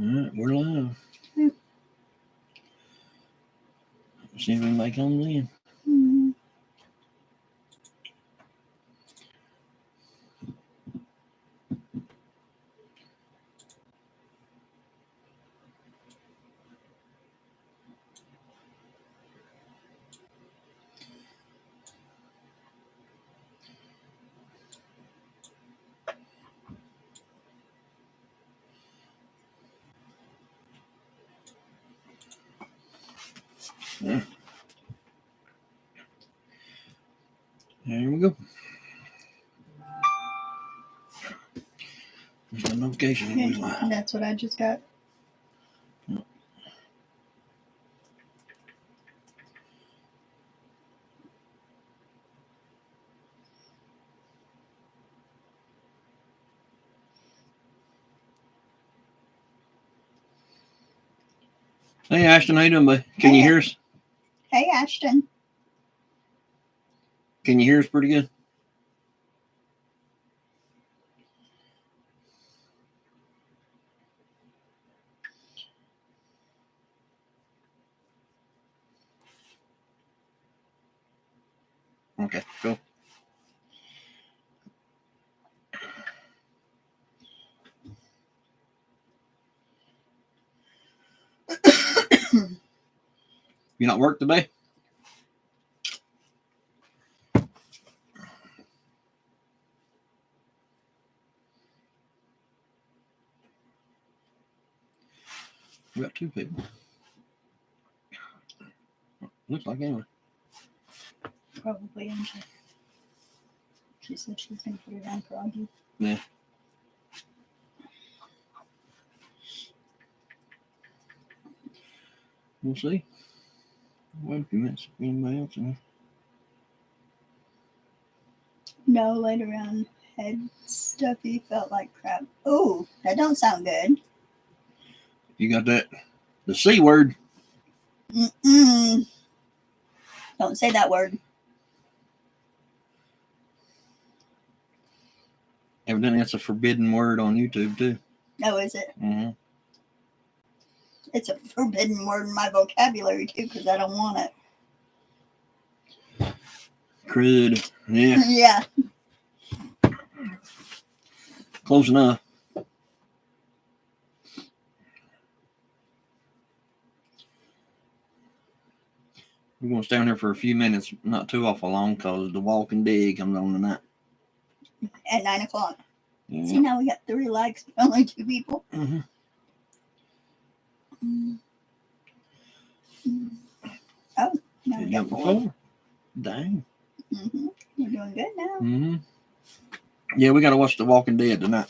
All right, we're live. See if anybody comes in. Mm-hmm. Yeah. There we go. There's no notification. Yeah, that's what I just got. Hey, Ashton, how you doing, buddy? Can you hear us? Hey, Ashton. Can you hear us pretty good? Okay, cool. You not work today? We got 2 people. Looks like anyway. Probably Angela. She said she was going to put it on for Augie. Yeah. We'll see. Wait a few minutes. Anybody else in here? No, later on, head stuffy, felt like crap. Oh, that don't sound good. You got that? The C word. Mm-mm. Don't say that word. Evidently, that's a forbidden word on YouTube, too. Oh, is it? Mm-hmm. It's a forbidden word in my vocabulary, too, because I don't want it. Crud. Yeah. Yeah. Close enough. We're going to stay on here for a few minutes, not too awful long, because the Walking Dead comes on tonight. At 9 o'clock. Yeah. See, now we got 3 likes, but only 2 people. Mm-hmm. Oh, now we got 4. Dang. Mm-hmm. You're doing good now. Mm-hmm. Yeah, we got to watch The Walking Dead tonight.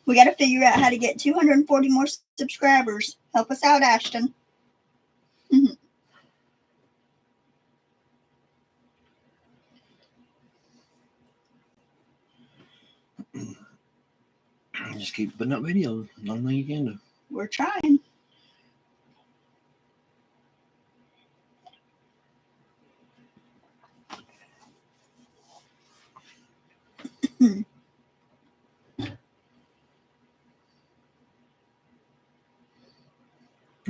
We got to figure out how to get 240 more subscribers. Help us out, Ashton. Mm-hmm. Just keep putting up videos. Nothing you can do. We're trying.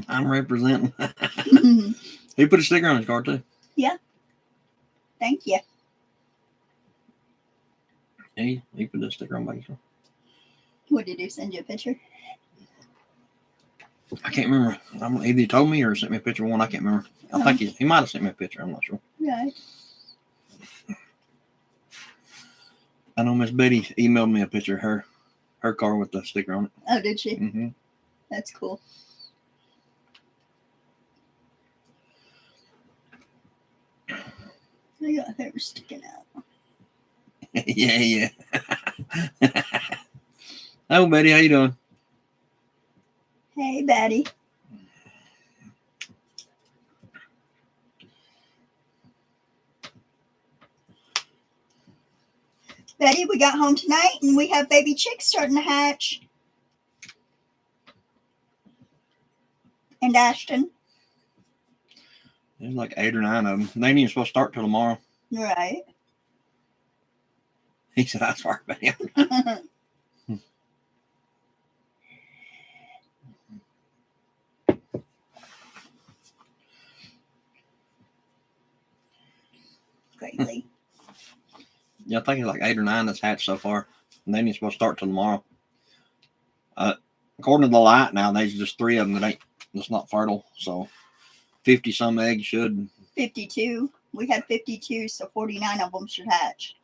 I'm representing. He put a sticker on his car, too. Yeah. Thank you. He put a sticker on my car. What did he send you a picture? I can't remember. Either he told me or sent me a picture of one. I can't remember. I think he might have sent me a picture. I'm not sure. Right. I know Miss Betty emailed me a picture of her car with the sticker on it. Oh, did she? Mm-hmm. That's cool. I got hair sticking out. Yeah. Oh, Betty, how you doing? Hey, Betty. Betty, we got home tonight and we have baby chicks starting to hatch. And Ashton. There's like 8 or 9 of them. They ain't even supposed to start till tomorrow. Right. He said, I swear, Betty. lately. Yeah, I think it's like 8 or 9 that's hatched so far. And they ain't supposed to start till tomorrow. According to the light now, there's just 3 of them that's not fertile. So 50 some eggs should. 52. We had 52, so 49 of them should hatch.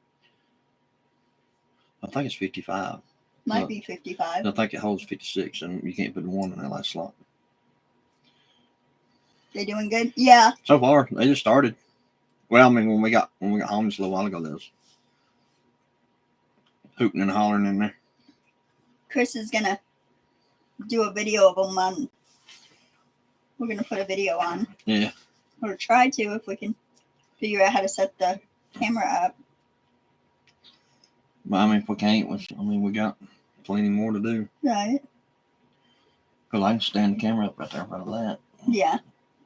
I think it's 55. Might Look, be 55. I think it holds 56, and you can't put one in that last slot. They doing good? Yeah. So far, they just started. Well, I mean, when we got home just a little while ago, there was hooting and hollering in there. Chris is gonna do a video of them on. We're gonna put a video on. Yeah. Or try to if we can figure out how to set the camera up. But I mean, if we can't, we got plenty more to do. Right. Because I can stand the camera up right there in front of that. Yeah.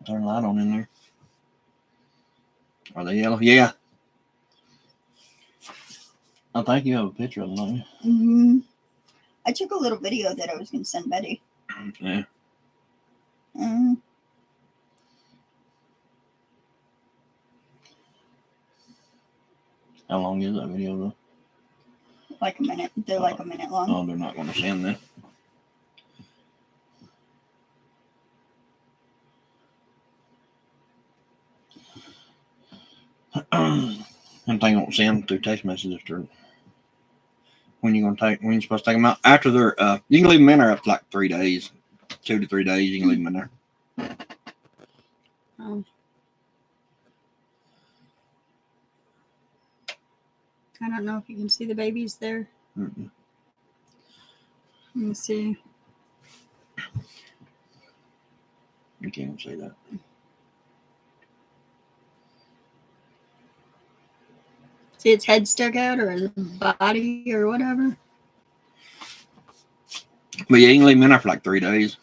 Turn the light on in there. Are they yellow? Yeah. I think you have a picture of them, don't you? Mm-hmm. I took a little video that I was gonna send Betty. Yeah. Mm. How long is that video though? Like a minute. They're like a minute long. Oh, they're not going to send that. Them thing won't send through text messages after when you're supposed to take them out. After they're you can leave them in there up to like 3 days. 2 to 3 days you can leave them in there. Oh. I don't know if you can see the babies there. Mm-mm. Let me see. You can't say that. See its head stuck out or his body or whatever. But yeah, you can leave them in there for like 3 days.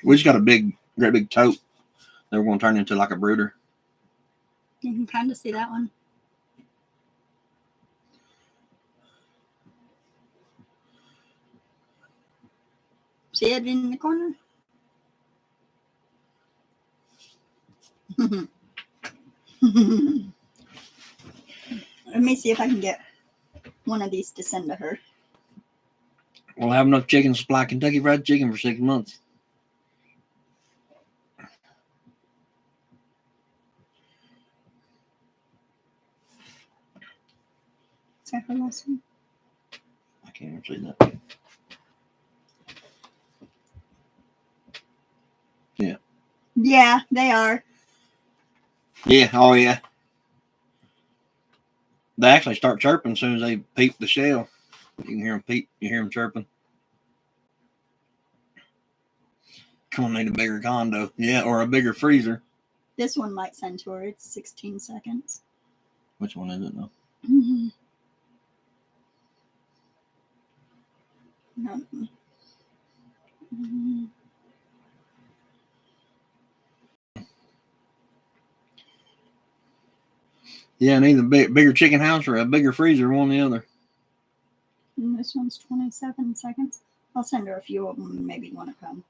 We just got a great big tote that we're going to turn into like a brooder. You can kind of see that one. See it in the corner? Let me see if I can get one of these to send to her. We'll have enough chicken to supply Kentucky Fried Chicken for 6 months. Is that her last one? I can't even see that. Yeah. Yeah, they are. Yeah. Oh, yeah. They actually start chirping as soon as they peep the shell. You can hear them peep. You hear them chirping. Gonna need a bigger condo. Yeah, or a bigger freezer. This one might send to her. It's 16 seconds. Which one is it though? Mm-hmm. Mm-hmm. Yeah, need a bigger chicken house or a bigger freezer, one or the other. And this one's 27 seconds. I'll send her a few of them and maybe want to come.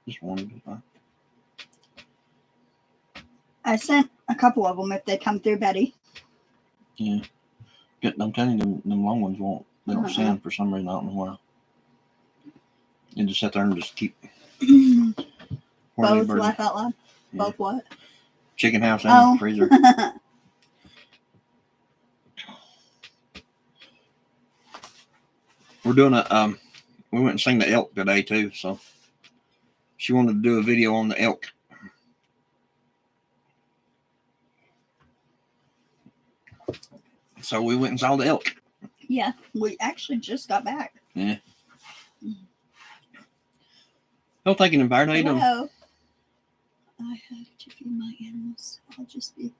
Just one would be fine. I sent a couple of them if they come through Betty. Yeah. I'm telling you, them long ones won't. They don't Uh-uh. send for some reason. I don't know why. You just sit there and just keep. Both laugh out loud. Yeah. Both what? Chicken house and freezer. We're doing we went and seen the elk today too, so she wanted to do a video on the elk. So we went and saw the elk. Yeah, we actually just got back. Yeah. Don't think any better. How you doing? Hello. I have to feed my animals. I'll just be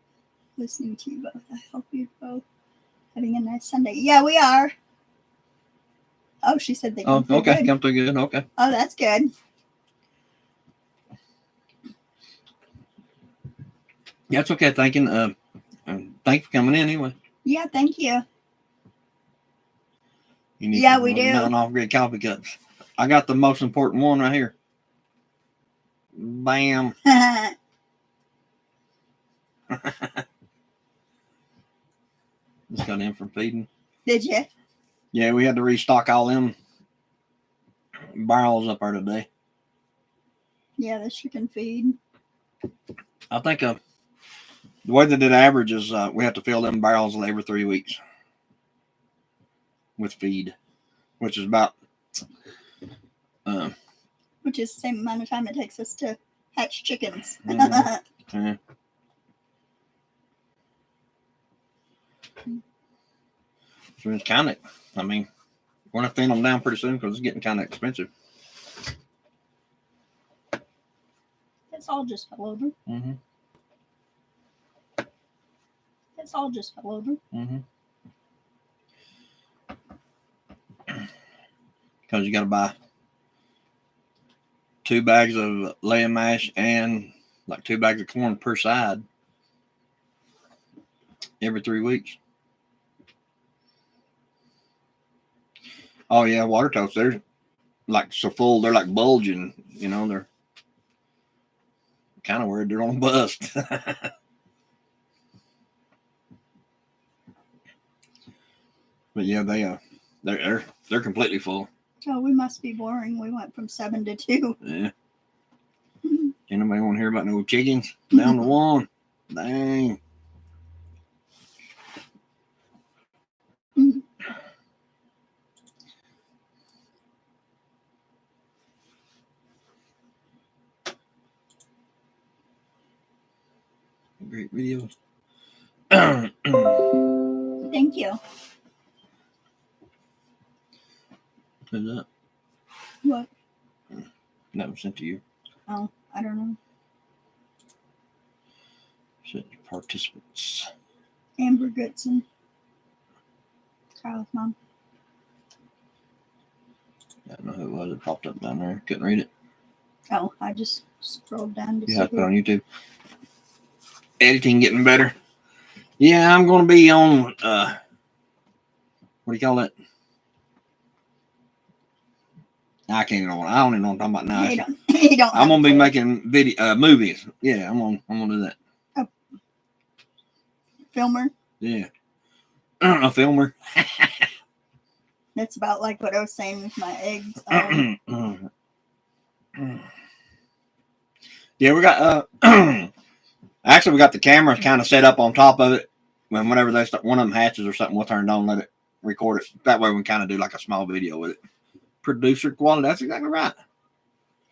listening to you both. I hope you're both having a nice Sunday. Yeah, we are. Oh, she said they Oh, come through okay. good. Come through good. Okay. Oh, that's good. Yeah, it's okay. Thank you for coming in anyway. Yeah, thank you. You need Yeah, some we do. Mountain Off-Grid coffee cups. I got the most important one right here. Bam. Just got in from feeding. Did you? Yeah, we had to restock all them barrels up there today. Yeah, the chicken feed. I think the way that it averages, we have to fill them barrels every 3 weeks with feed, which is about Which is the same amount of time it takes us to hatch chickens. yeah. So it's kind of, I mean, we're going to thin them down pretty soon because it's getting kind of expensive. It's all just fell over. Mm-hmm. It's all just fell over. Mm-hmm. Because you got to buy 2 bags of lamb mash and like 2 bags of corn per side every 3 weeks. Oh yeah, water totes. They're like so full. They're like bulging. You know, they're kind of weird. They're on a bust. But yeah, they're completely full. Oh, we must be boring. We went from 7 to 2. Yeah. Anybody want to hear about no chickens? Down to 1. Dang. Great video. Thank you. Who's that? What? That was sent to you. Oh, I don't know. Sent to participants. Amber Goodson. Kyle's mom. I don't know who it was. It popped up down there. Couldn't read it. Oh, I just scrolled down to You see have to put it who. on YouTube. Editing getting better. Yeah, I'm going to be on, what do you call it? I can't even know. I don't even know what I'm talking about now. He don't I'm going to be have making movies. Yeah, I'm going to do that. a filmer. Yeah. A filmer. That's about like what I was saying with my eggs. Yeah, we got actually we got the cameras kind of set up on top of it. Whenever they start, one of them hatches or something, we'll turn it on, let it record it. That way we can kind of do like a small video with it. Producer quality, that's exactly right.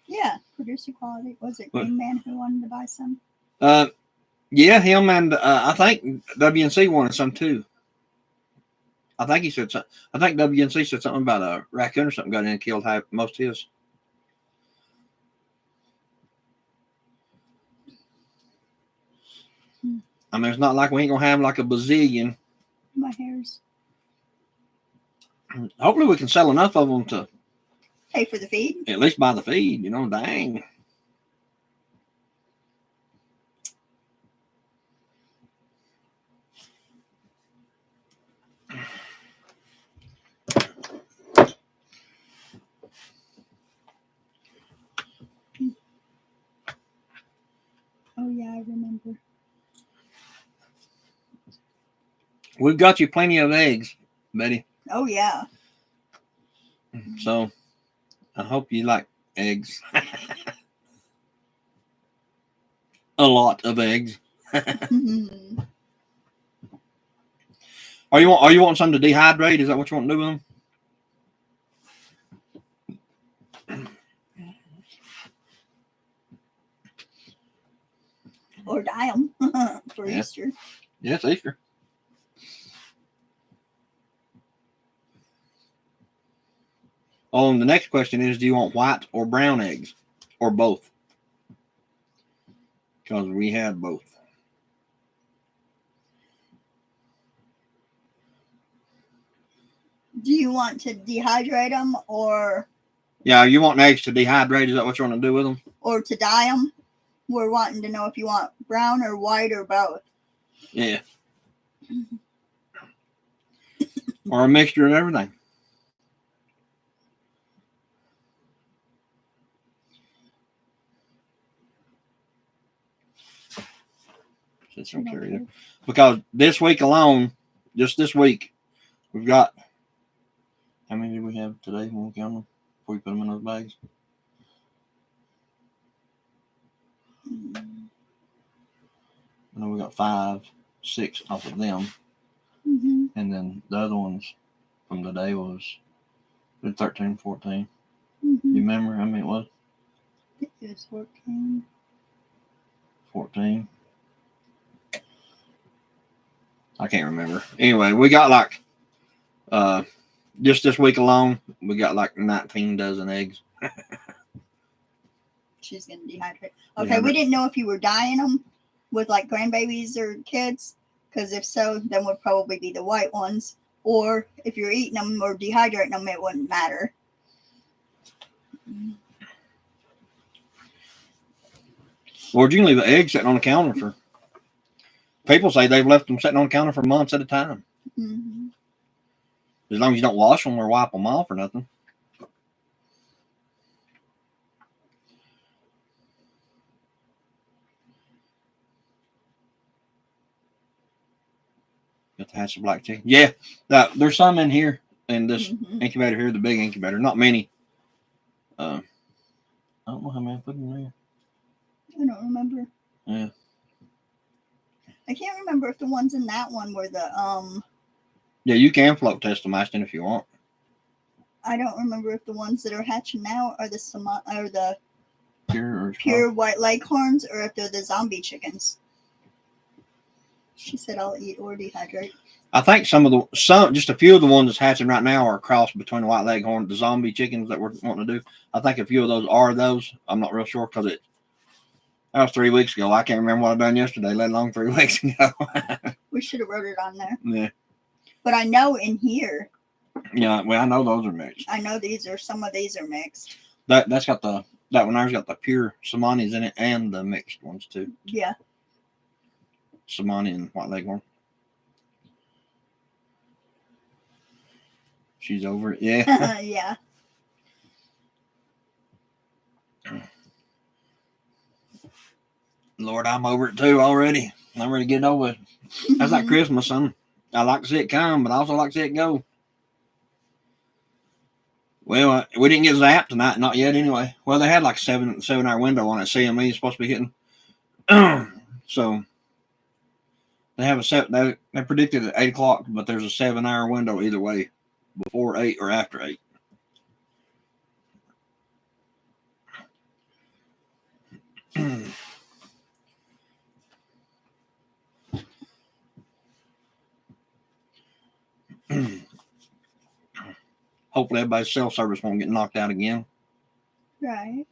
Yeah, producer quality. Was it Green Man who wanted to buy some? Yeah, him and I think WNC wanted some too. I think he said something. I think WNC said something about a raccoon or something got in and killed most of his. I mean, it's not like we ain't gonna have like a bazillion. My hair's. Hopefully, we can sell enough of them to Pay for the feed. at least buy the feed. You know, dang. Oh yeah, I remember. We've got you plenty of eggs, Betty. Oh yeah. So I hope you like eggs. A lot of eggs. Are you want some to dehydrate? Is that what you want to do with them? Or dye them for Yeah. Easter. Yes, Easter. Oh, and the next question is, do you want white or brown eggs? Or both? Because we have both. Do you want to dehydrate them or? Yeah, you want eggs to dehydrate? Is that what you want to do with them? Or to dye them? We're wanting to know if you want brown or white or both. Yeah. Or a mixture of everything. Since I'm curious. Because this week alone, just this week, we've got. How many did we have today when we count them? Before we put them in those bags? I know we got 5, 6 off of them. Mm-hmm. And then the other ones from the day was 13, 14. Mm-hmm. You remember how many it was? I think it was 14. 14. I can't remember. Anyway, we got like, just this week alone, we got like 19 dozen eggs. She's going to dehydrate. Okay, we didn't know if you were dyeing them with like grandbabies or kids, because if so, then would probably be the white ones. Or if you're eating them or dehydrating them, it wouldn't matter. Or you can leave the eggs sitting on the counter for. People say they've left them sitting on the counter for months at a time. Mm-hmm. As long as you don't wash them or wipe them off or nothing. Got the hatch of black chicken. Yeah, there's some in here in this incubator here, the big incubator. Not many. I don't know how many I put in there. I don't remember. Yeah. I can't remember if the ones in that one were the Yeah, you can float test them, Ashton, if you want. I don't remember if the ones that are hatching now are the pure white leghorns, or if they're the zombie chickens. She said, "I'll eat or dehydrate." I think just a few of the ones that's hatching right now are a cross between the white leghorn, the zombie chickens that we're wanting to do. I think a few of those are those. I'm not real sure because that was 3 weeks ago. I can't remember what I done yesterday, let alone 3 weeks ago. We should have wrote it on there. Yeah. But I know in here. Yeah, well, I know those are mixed. I know some of these are mixed. That's got that one there's got the pure Somanis in it and the mixed ones too. Yeah. Somani and white leghorn. She's over it. Yeah. Yeah. Lord, I'm over it too already. I'm ready to get over it. That's like Christmas, son. I like to see it come, but I also like to see it go. Well, we didn't get zapped tonight, not yet anyway. Well, they had like 7-hour window on it. CME is supposed to be hitting. So they have they predicted at 8 o'clock, but there's a 7-hour window either way, before 8 or after 8. Hopefully everybody's cell service won't get knocked out again. Right.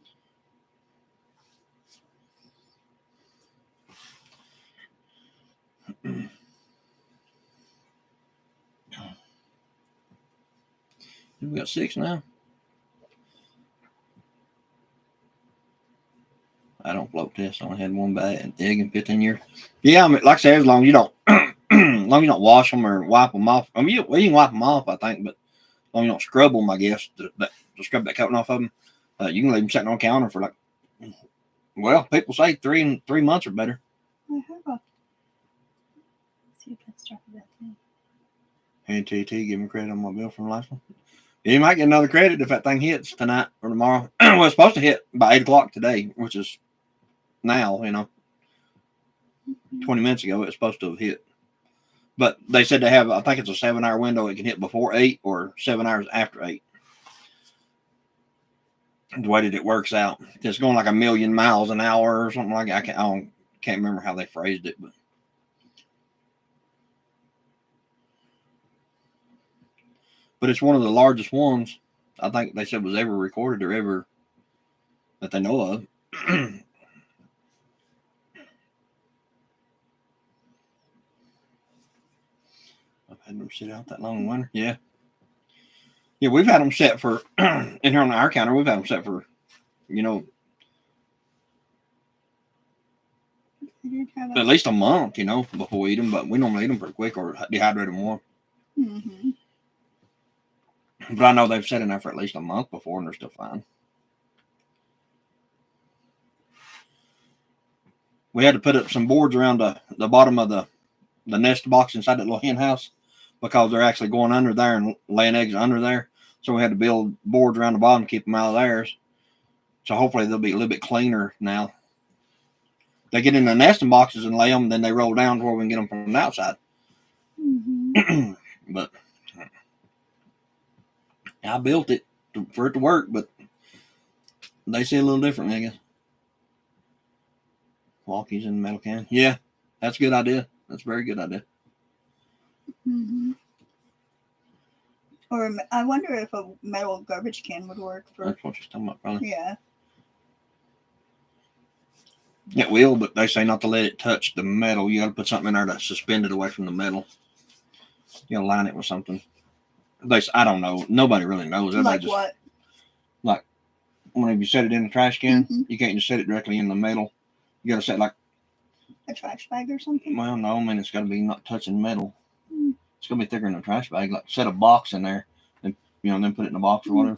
We got 6 now. I don't float test. I only had one egg in 15 years. Yeah, I mean, like I said, as long as you don't, wash them or wipe them off. I mean, you can wipe them off, I think, but as long as you don't scrub them, I guess, to scrub that coating off of them, you can leave them sitting on the counter for like, well, people say 3 months or better. I have a. See if that's drop of that thing. Hey, TT, give me credit on my bill from last one. You might get another credit if that thing hits tonight or tomorrow. Well, it's supposed to hit by 8 o'clock today, which is now, 20 minutes ago, it's supposed to have hit. But they said they have, I think it's a 7-hour window. It can hit before 8 or 7 hours after 8. The way that it works out. It's going like 1,000,000 miles an hour or something like that. I can't remember how they phrased it, but it's one of the largest ones I think they said was ever recorded or ever that they know of. I've had them sit out that long in winter. Yeah. Yeah, we've had them set for, in here on our counter, we've had them set for, at least a month, before we eat them. But we normally eat them pretty quick or dehydrate them more. Mm-hmm. But I know they've sat in there for at least a month before and they're still fine. We had to put up some boards around the bottom of the nest box inside that little hen house because they're actually going under there and laying eggs under there. So we had to build boards around the bottom to keep them out of theirs. So hopefully they'll be a little bit cleaner now. They get in the nesting boxes and lay them, then they roll down to where we can get them from the outside. Mm-hmm. But I built it for it to work, but they see a little differently, I guess. Walkies in the metal can. Yeah, that's a good idea. That's a very good idea. Mm-hmm. Or I wonder if a metal garbage can would work for. That's what she's talking about, probably. Yeah. It will, but they say not to let it touch the metal. You got to put something in there to suspend it away from the metal. You got to line it with something. I don't know. Nobody really knows. Like what? Like whenever you set it in the trash can, Mm-hmm. you can't just set it directly in the metal. You got to set like A trash bag or something? well, no, I mean it's got to be not touching metal. Mm. It's gonna be thicker than a trash bag. Like set a box in there, and then put it in a box or whatever.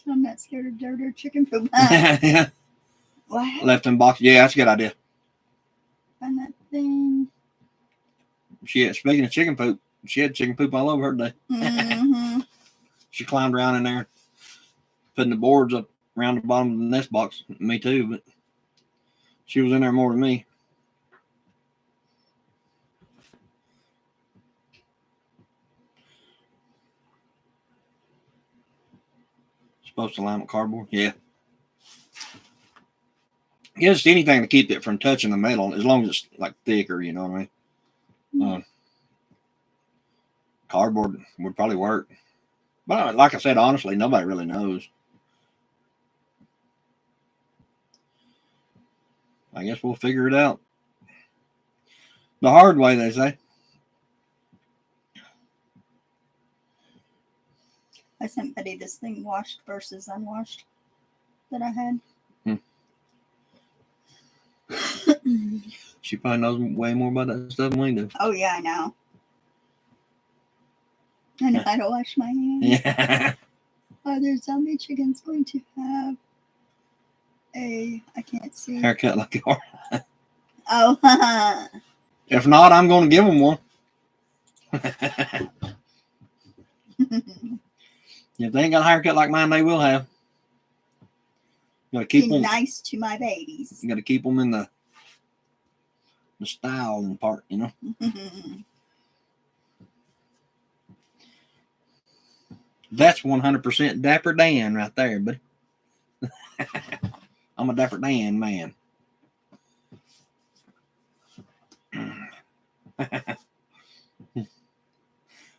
I'm not scared of dirt or chicken poop. Yeah, What? left in box. Yeah, that's a good idea. Find that thing. Speaking of chicken poop, she had chicken poop all over her today. Mm-hmm. She climbed around in there, putting the boards up around the bottom of the nest box. Me too, but she was in there more than me. Supposed to line with cardboard. Yeah. Yeah, just anything to keep it from touching the metal, as long as it's like thicker, you know what I mean? Cardboard would probably work. But like I said, honestly, nobody really knows. I guess we'll figure it out. The hard way, they say. I sent Betty this thing washed versus unwashed that I had. She probably knows way more about that stuff than we do. Oh, yeah, I know. I know how to wash my hands. Yeah. Are there zombie chickens going to have I can't see. Haircut like yours. Oh, If not, I'm going to give them one. If they ain't got a haircut like mine, they will have. You got to keep be them nice to my babies. You got to keep them in the styling part, you know. That's 100% Dapper Dan right there, buddy. I'm a Dapper Dan man.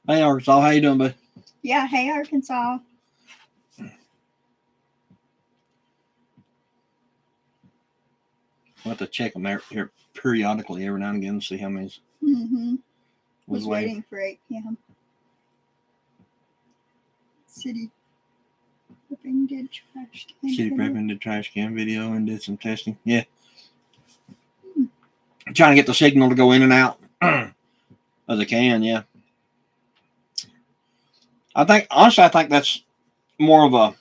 Hey, Arkansas, how you doing, bud? Yeah, hey, Arkansas. We'll have to check them here periodically every now and again to see how many's Was waiting for 8 p.m. City prepping did trash can. City prepping did trash can video and did some testing. Yeah. Trying to get the signal to go in and out of the can, yeah. I think that's more of a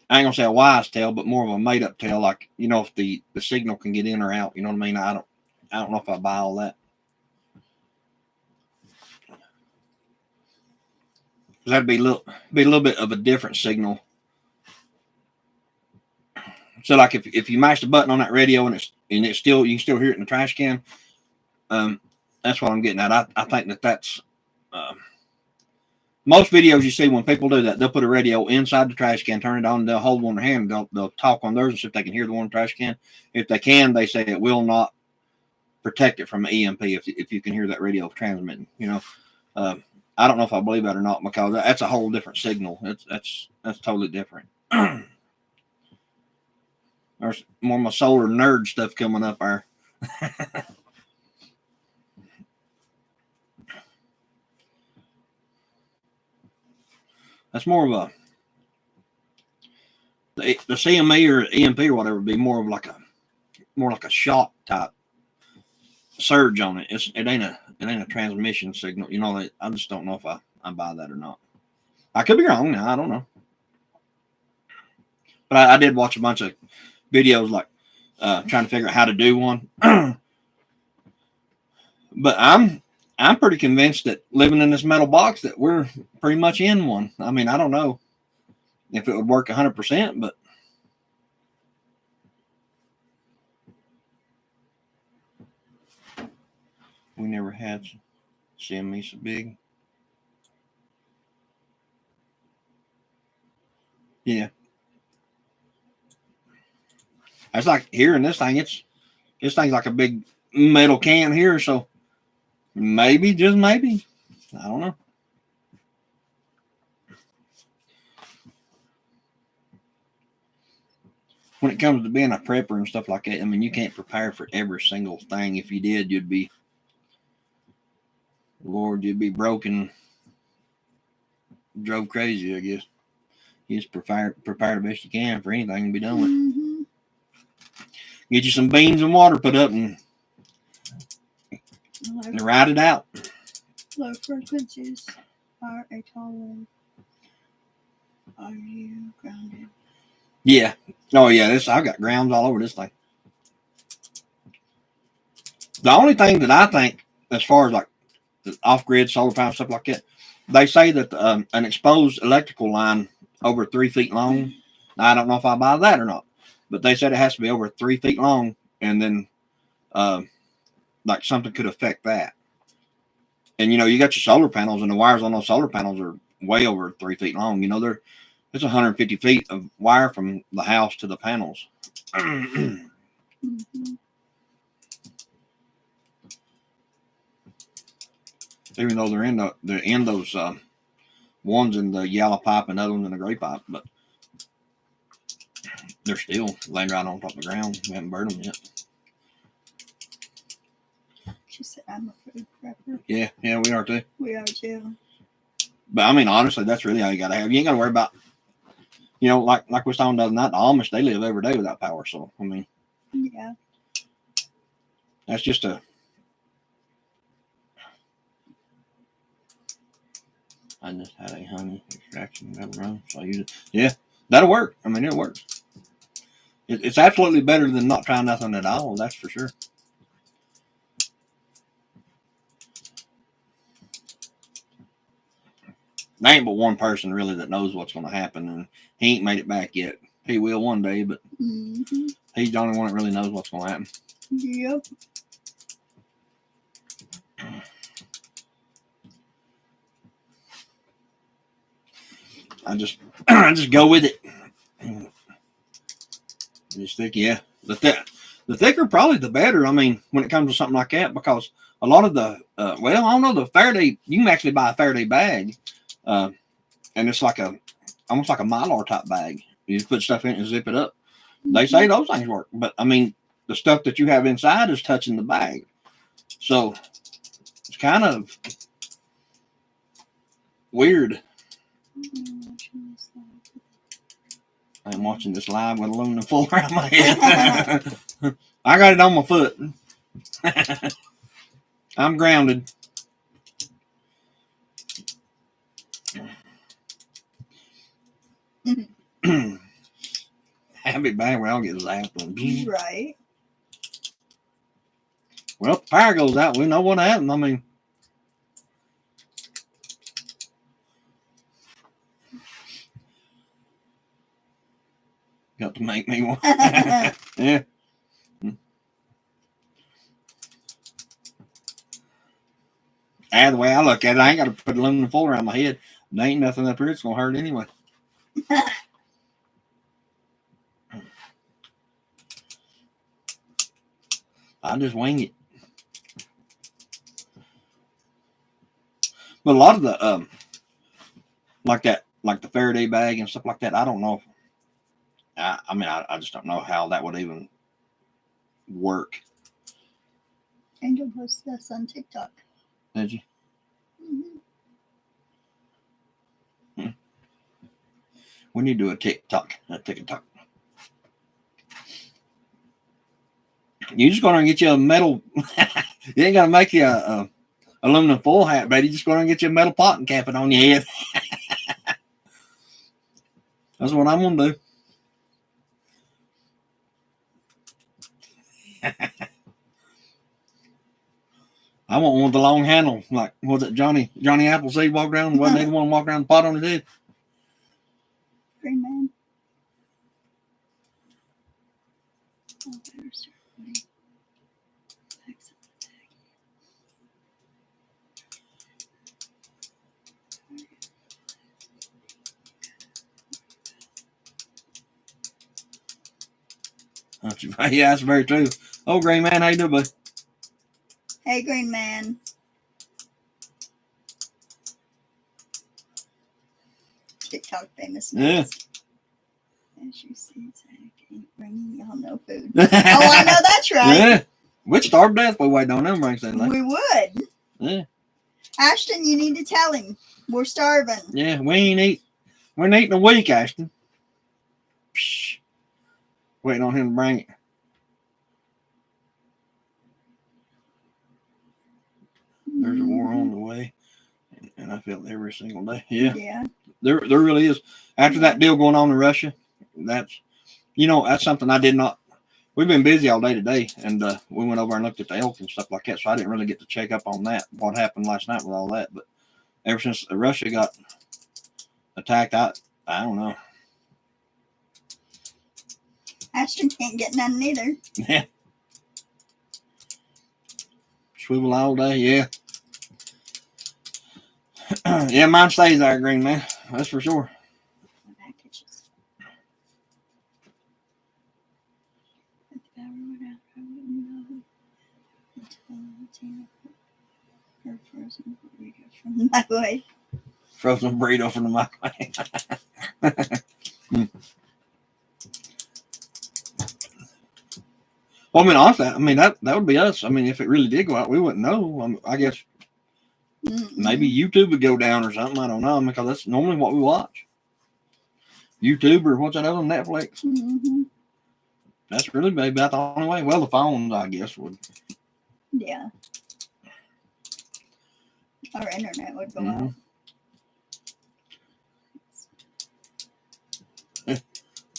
I ain't gonna say a wise tale, but more of a made up tale. Like, if the signal can get in or out, you know what I mean? I don't know if I buy all that. That'd be a little bit of a different signal. So like if you mash the button on that radio and it's still, you can still hear it in the trash can. That's what I'm getting at. I think that's most videos you see when people do that, they'll put a radio inside the trash can, turn it on, they'll hold one in their hand, they'll talk on theirs and see if they can hear the one in the trash can. If they can, they say it will not protect it from EMP if you can hear that radio transmitting. I don't know if I believe that or not, because that's a whole different signal. That's totally different. There's more of my solar nerd stuff coming up there. That's more of the CME or EMP or whatever would be more like a shock type surge on it. It ain't a transmission signal. I just don't know if I buy that or not. I could be wrong now. I don't know. But I did watch a bunch of videos like trying to figure out how to do one. But I'm pretty convinced that living in this metal box that we're pretty much in one. I mean, I don't know if it would work 100%, but we never had Siamese so big. Yeah. That's like here in this thing, this thing's like a big metal can here, so maybe, just maybe. I don't know. When it comes to being a prepper and stuff like that, I mean, you can't prepare for every single thing. If you did, you'd be, Lord, you'd be broken, drove crazy, I guess. You just prepare the best you can for anything and be done with. Mm-hmm. Get you some beans and water put up and ride it out. Low frequencies are a tolerance. Are you grounded? Yeah. Oh yeah. I've got grounds all over this thing. The only thing that I think, as far as like the off-grid solar panel stuff like that, they say that an exposed electrical line over 3 feet long. Now, I don't know if I buy that or not, but they said it has to be over 3 feet long, and then like something could affect that. And you know, you got your solar panels, and the wires on those solar panels are way over 3 feet long. You know, it's 150 feet of wire from the house to the panels. Mm-hmm. Even though they're in those ones in the yellow pipe and other ones in the gray pipe, but they're still laying right on top of the ground. We haven't burned them yet. She said, "I'm a food prepper." Yeah, we are too. We are too. But I mean, honestly, that's really all you gotta have. You ain't gotta worry about, you know, like we was talking the other night, the Amish, they live every day without power. So I mean, yeah, that's just a. I just had a honey extraction that'll run, so I use it. Yeah, that'll work. I mean, it'll work. It's absolutely better than not trying nothing at all. That's for sure. There ain't but one person really that knows what's going to happen, and he ain't made it back yet. He will one day, but he's the only one that really knows what's going to happen. Yep. I just go with it. Just think, yeah, the thicker probably the better. I mean, when it comes to something like that, because a lot of the well, I don't know, the Faraday, you can actually buy a Faraday bag, and it's like almost like a Mylar type bag. You just put stuff in it and zip it up. They say those things work, but I mean, the stuff that you have inside is touching the bag, so it's kind of weird. I'm watching this live with aluminum foil around my head. I got it on my foot. I'm grounded. Happy bad where I'll get zapped. Right. Well, the power goes out. We know what happened. I mean, got to make me one. Yeah. And the way I look at it, I ain't got to put aluminum foil around my head. There ain't nothing up here that's going to hurt anyway. I just wing it. But a lot of the like the Faraday bag and stuff like that, I don't know. I mean, I just don't know how that would even work. Angel posted this on TikTok. Did you? When you do a TikTok. You just going to get you a metal. You ain't gonna make you a aluminum foil hat, buddy. You just going to get you a metal pot and cap it on your head. That's what I'm gonna do. I want one with the long handle, like was it Johnny Appleseed walked around? Wasn't he the one walking around the pot on his head? Green Man. Oh, better start putting bags in the bag. Yeah, that's very true. Oh, Green Man, how you doing, bud? Hey, Green Man. TikTok famous. Yeah. As you see, I ain't bringing y'all no food. Oh, I know that's right. Yeah. We'd starve to death. We waiting on them bring something. We would. Yeah. Ashton, you need to tell him we're starving. Yeah, we ain't eating a week, Ashton. Psh. Waiting on him to bring it. There's a war on the way, and I feel it every single day. Yeah. Yeah. There really is. After that deal going on in Russia, that's something I did not. We've been busy all day today, and we went over and looked at the elk and stuff like that. So I didn't really get to check up on that. What happened last night with all that? But ever since Russia got attacked, I don't know. Ashton can't get none either. Yeah. Swivel all day, yeah. Yeah, mine stays there, Green Man. That's for sure. My way. Frozen burrito from the microwave. Well, I mean, honestly, that would be us. I mean, if it really did go out, we wouldn't know. I guess maybe YouTube would go down or something. I don't know, because that's normally what we watch. YouTube or what's that other Netflix? Mm-hmm. That's really maybe about the only way. Well, the phones, I guess, would. Yeah. Our internet would go out.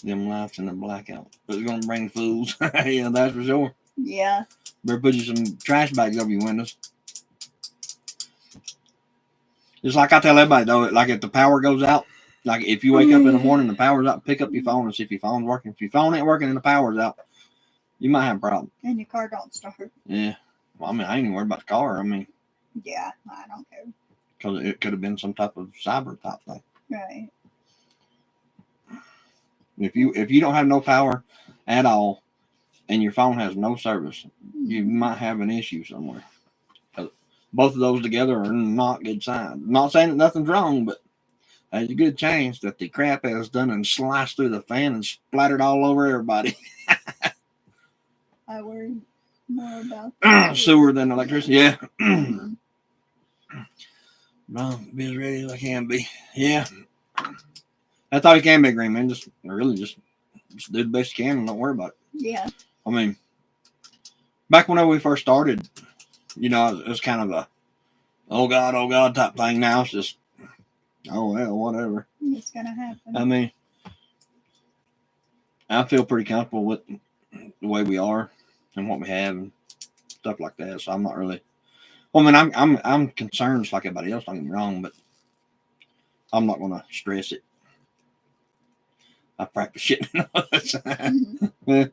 Them lights in the blackout. It's going to bring fools. Yeah, that's for sure. Yeah. Better put you some trash bags over your windows. Just like I tell everybody, though, like if the power goes out, like if you wake up in the morning, the power's out, pick up your phone and see if your phone's working. If your phone ain't working and the power's out, you might have a problem. And your car don't start. Yeah. Well, I mean, I ain't even worried about the car. I mean, yeah, I don't care. Because it could have been some type of cyber type thing. Right. If you don't have no power at all and your phone has no service, you might have an issue somewhere. Both of those together are not good signs. Not saying that nothing's wrong, but there's a good chance that the crap has done and sliced through the fan and splattered all over everybody. I worry more about sewer than electricity. Yeah. No, be as ready as I can be. Yeah. That's all you can be, Green Man. Just do the best you can and don't worry about it. Yeah. I mean, back whenever we first started, it was kind of a oh God type thing. Now it's just, oh well, whatever. It's gonna happen. I mean, I feel pretty comfortable with the way we are and what we have and stuff like that. So I'm not really. Well, I mean, I'm concerned just like everybody else. Don't get me wrong, but I'm not gonna stress it. I practice shit. Yeah.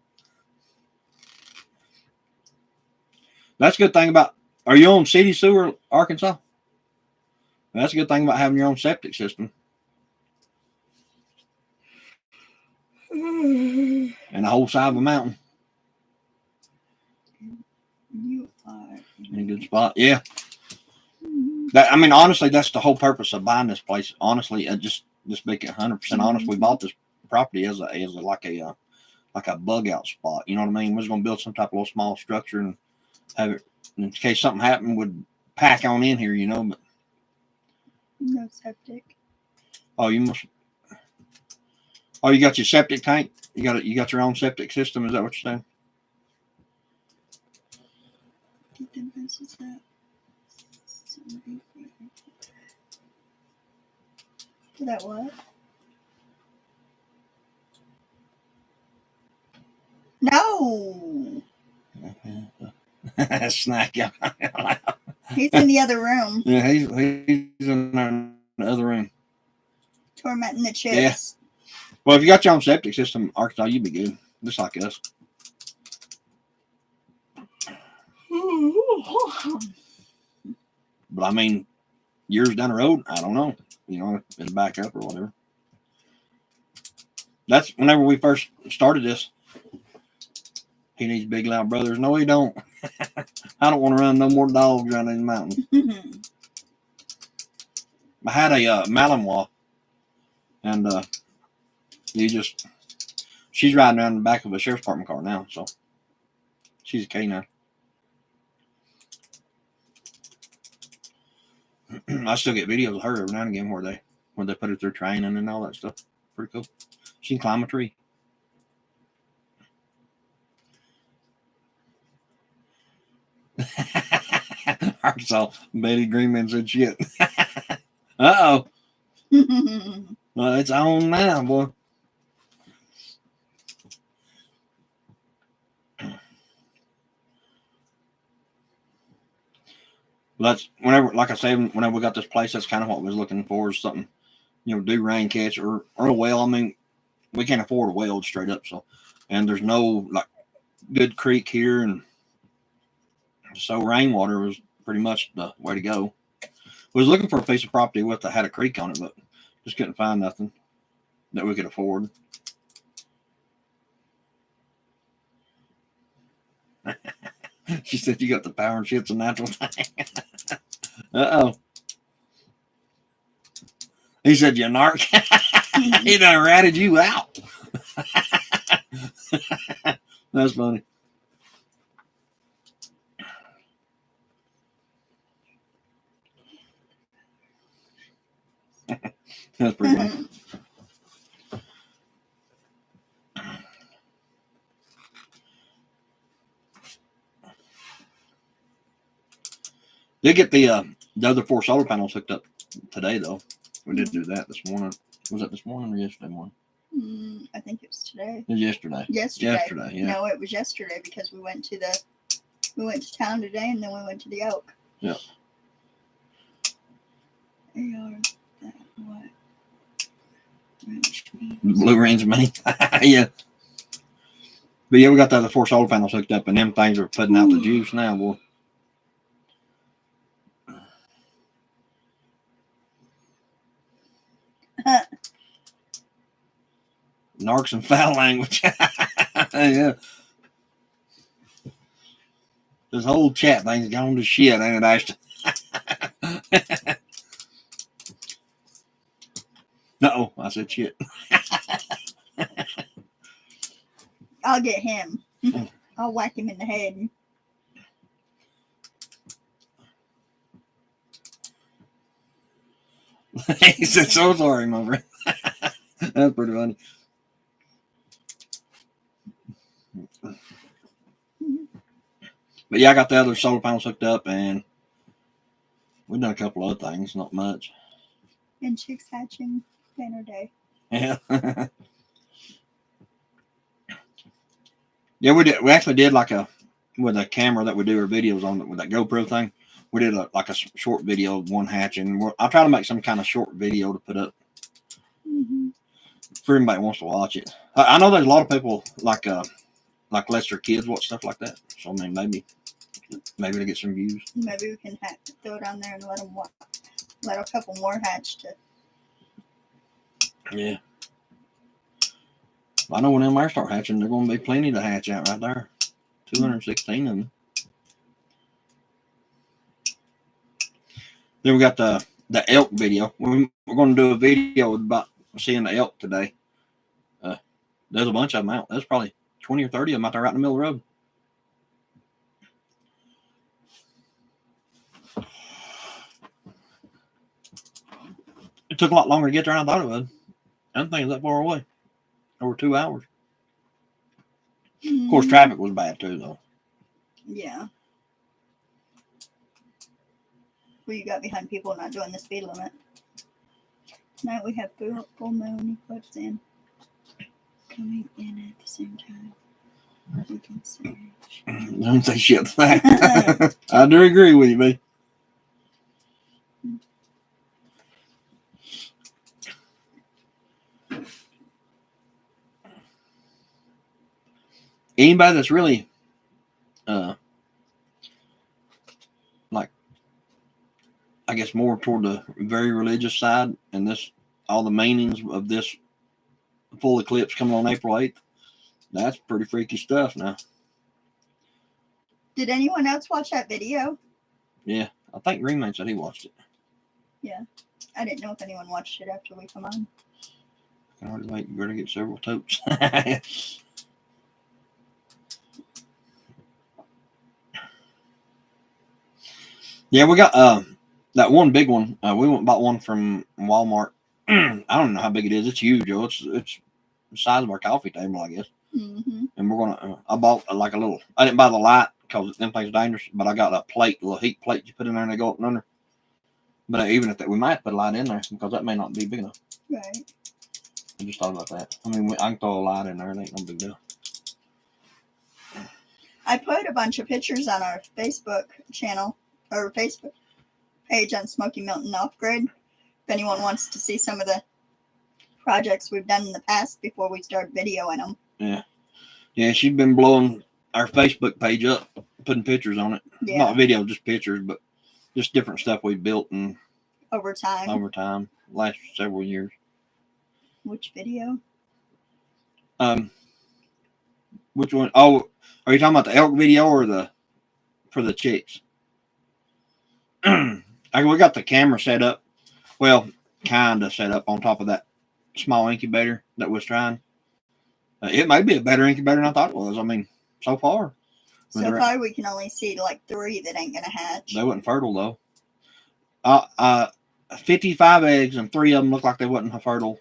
That's a good thing about. Are you on city sewer, Arkansas? That's a good thing about having your own septic system. And the whole side of a mountain. You are in a good spot. Yeah. I mean, honestly, that's the whole purpose of buying this place. Honestly, just make it 100% honest. We bought this property as like a bug out spot. You know what I mean? We was gonna build some type of little small structure and have it in case something happened would pack on in here. But no septic. Oh, you must. Oh, you got your septic tank. You got your own septic system. Is that what you're saying? Get them buses up. Did that what? No. Snack. Yeah. He's in the other room, Yeah, he's in the other room. tormenting the chicks. Well, if you got your own septic system, Arkansas, you'd be good, just like us. But I mean, years down the road, I don't know. You know, it'll back up or whatever. That's whenever we first started this. He needs big loud brothers. No, he don't. I don't want to run no more dogs around in the mountain. I had a Malinois, and she's riding around in the back of a sheriff's department car now, so she's a canine. I still get videos of her every now and again where they put her through training and all that stuff. Pretty cool. She can climb a tree. Arkansas, Betty Greenman said shit. Uh-oh. Well, it's on now, boy. That's whenever, like I said, whenever we got this place, that's kind of what we was looking for, is something, you know, do rain catch or a well. I mean, we can't afford a well straight up, so, and there's no like good creek here, and so rainwater was pretty much the way to go. We was looking for a piece of property that had a creek on it, but just couldn't find nothing that we could afford. She said, "You got the power and shit's a natural thing." Uh-oh. He said, "You narc." He done ratted you out. That's funny. That's pretty funny. Did get the other 4 solar panels hooked up today, though. We did do that this morning. Was that this morning or yesterday morning? I think it was today. It was yesterday. Yesterday. Yeah. No, it was yesterday because we went to town today and then we went to the Oak. Yeah. What? Blue Range Maine. Yeah. But yeah, we got the other 4 solar panels hooked up, and them things are putting out the juice now, boy. Narcs and foul language. Yeah. This whole chat thing's gone to shit, ain't it, Ashton? No, I said shit. I'll get him. I'll whack him in the head. He said, "So sorry, my friend." That's pretty funny. But yeah, I got the other solar panels hooked up, and we've done a couple other things, not much. And chicks hatching dinner day. Yeah. Yeah, we did. We actually did with a camera that we do our videos on, with that GoPro thing. We did a short video of one hatching. I'll try to make some kind of short video to put up for anybody who wants to watch it. I know there's a lot of people like lets their kids watch stuff like that. So I mean, maybe to get some views. Maybe we can throw it on there and let them watch. Let a couple more hatch to. Yeah. I know when them there start hatching, there's going to be plenty to hatch out right there. 216 of them. Then we got the elk video. We're going to do a video about seeing the elk today. There's a bunch of them out. There's probably 20 or 30 of them out there right in the middle of the road. It took a lot longer to get there than I thought it would. I didn't think it was that far away. Over 2 hours. Of course, traffic was bad too, though. Yeah. Well, you got behind people not doing the speed limit. Tonight we have full moon eclipse in. Coming in at the same time. We can say. Don't say shit. I do agree with you, babe. anybody that's really like, I guess more toward the very religious side, and this all the meanings of this full eclipse coming on April 8th, that's pretty freaky stuff now. Did anyone else watch that video? Yeah, I think Greenman said he watched it. I didn't know if anyone watched it after we come on. Can hardly wait. You better get several totes. Yeah, we got that one big one. We went and bought one from Walmart. I don't know how big it is. It's huge, Joe. It's the size of our coffee table, I guess. Mm-hmm. And we're gonna. I bought like a little. I didn't buy the light because them things dangerous. But I got a plate, a little heat plate you put in there and they go up and under. But even if that, we might put a light in there because that may not be big enough. Right. I just thought about that. I mean, I can throw a light in there. It ain't no big deal. I put a bunch of pictures on our Facebook channel or Facebook page on Smoky Mountain Off Grid. If anyone wants to see some of the projects we've done in the past before we start videoing them. Yeah, she's been blowing our Facebook page up, putting pictures on it. Yeah. Not video, just pictures, but just different stuff we built and Over time. last several years. Which video? Which one? Oh, are you talking about the elk video or for the chicks? We got the camera set up. Well, kind of set up on top of that small incubator that was trying. It may be a better incubator than I thought it was. I mean, so far. So far, we can only see like 3 that ain't gonna hatch. They wasn't fertile though. 55 eggs and 3 of them looked like they wasn't fertile,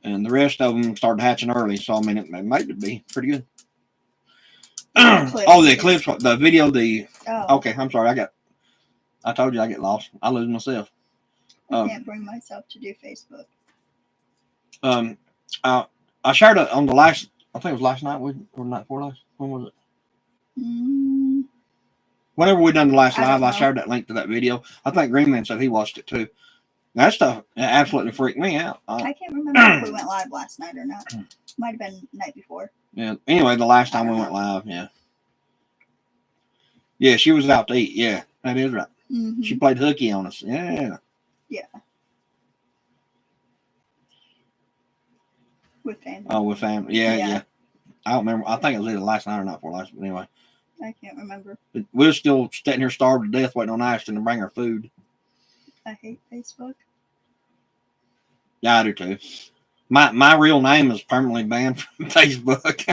and the rest of them started hatching early. So I mean, it might be pretty good. The eclipse, the video, Okay, I'm sorry. I told you I get lost. I lose myself. I can't bring myself to do Facebook. I shared it on the last. I think it was last night. Or night before last. When was it? Whenever we done the last live, I shared that link to that video. I think Greenman said he watched it too. That stuff absolutely freaked me out. I can't remember if we went live last night or not. Might have been the night before. Yeah. Anyway, the last time we went live, yeah. Yeah, she was out to eat. Yeah, that is right. Mm-hmm. She played hooky on us. Yeah. Yeah. With family. Oh, with family. Yeah. I don't remember. I think it was either last night or not before last. But anyway. I can't remember. We were still sitting here starved to death waiting on Ashton to bring her food. I hate Facebook. Yeah, I do too. My real name is permanently banned from Facebook.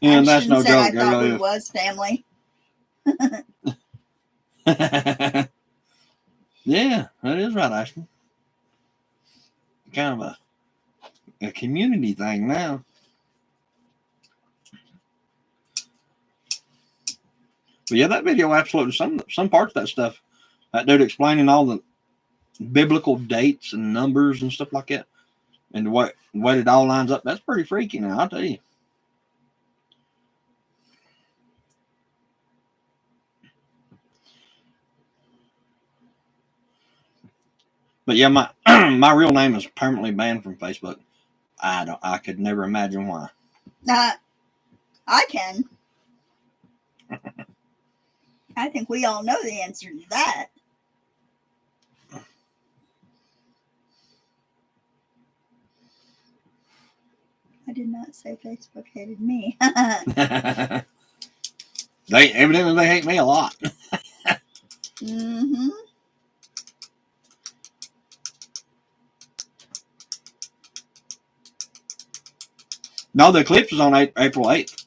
And that's no joke. I thought we was family. Yeah, that is right, Ashton. Kind of a community thing now. But yeah, that video absolutely some parts of that stuff. That dude explaining all the biblical dates and numbers and stuff like that, and the way it all lines up. That's pretty freaky now, I'll tell you. But yeah, my my real name is permanently banned from Facebook. I could never imagine why. I can. I think we all know the answer to that. I did not say Facebook hated me. They hate me a lot. Mm-hmm. No, the eclipse was on April 8th.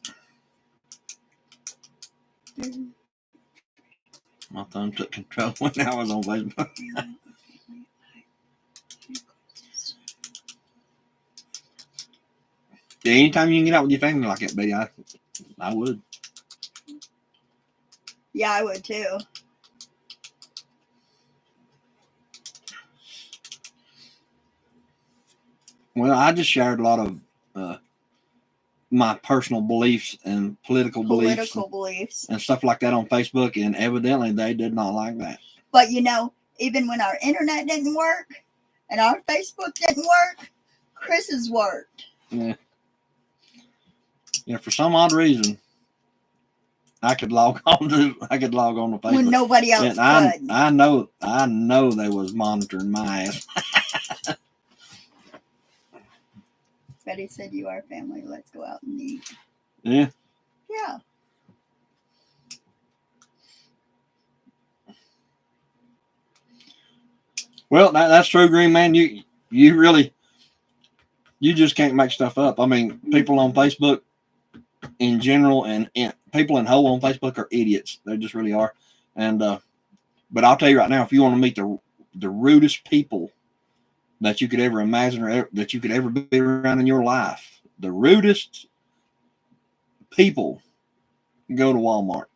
My thumb took control when I was on Facebook. Yeah, anytime you can get out with your family like that, buddy, I would. Yeah, I would too. Well, I just shared a lot of my personal beliefs and political beliefs and stuff like that on Facebook, and evidently they did not like that. But you know, even when our internet didn't work and our Facebook didn't work, Chris's worked. Yeah. You know, for some odd reason, I could log on to Facebook. When nobody else And could. I know they was monitoring my ass. Betty said, "You are family. Let's go out and eat." Yeah. Yeah. Well, that's true, Green Man. You really, you just can't make stuff up. I mean, people on Facebook in general and people in whole on Facebook are idiots. They just really are. And but I'll tell you right now, if you want to meet the rudest people that you could ever imagine or that you could ever be around in your life, the rudest people, go to Walmart.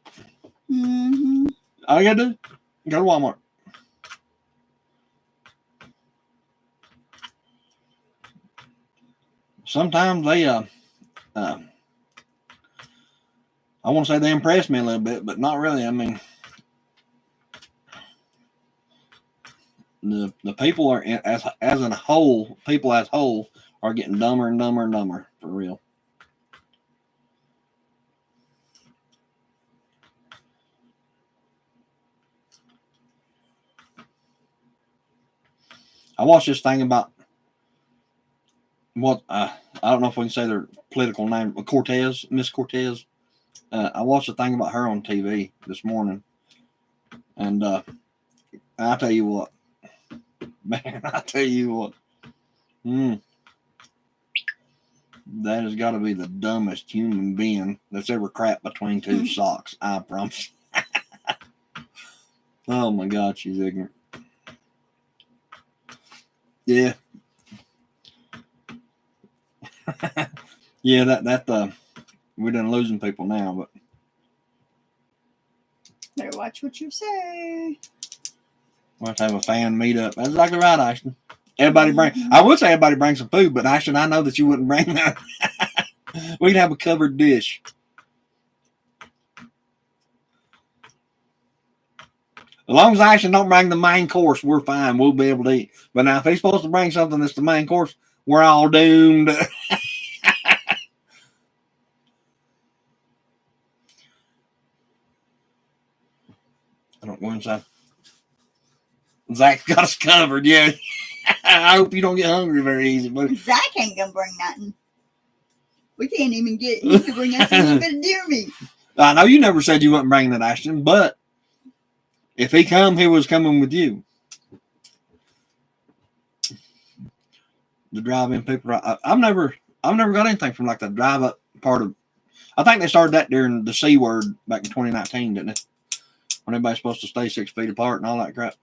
Mm-hmm. All you gotta do, go to Walmart. Sometimes they I want to say they impress me a little bit, but not really. I mean, the people are as a whole, people as whole are getting dumber and dumber and dumber for real. I watched this thing about what I don't know if we can say their political name, Cortez, Miss Cortez. I watched a thing about her on TV this morning, and I tell you what, man, I tell you what, that has got to be the dumbest human being that's ever crapped between two socks. I promise. Oh my God, she's ignorant. Yeah. Yeah, that we're done losing people now, but Better watch what you say. we'll have to have a fan meetup. That's exactly right, Ashton. Everybody bring. I would say everybody bring some food, but Ashton, I know that you wouldn't bring that. We'd have a covered dish. As long as Ashton don't bring the main course, we're fine. We'll be able to eat. But now, if he's supposed to bring something that's the main course, we're all doomed. I don't go inside. Zach's got us covered, yeah. I hope you don't get hungry very easy, buddy. Zach ain't gonna bring nothing. We can't even get him to bring us a little bit of deer meat. I know you never said you wasn't bringing that, Ashton, but if he was coming with you. The drive-in people. I've never got anything from like the drive-up part of. I think they started that during the C word back in 2019, didn't it? When everybody's supposed to stay 6 feet apart and all that crap.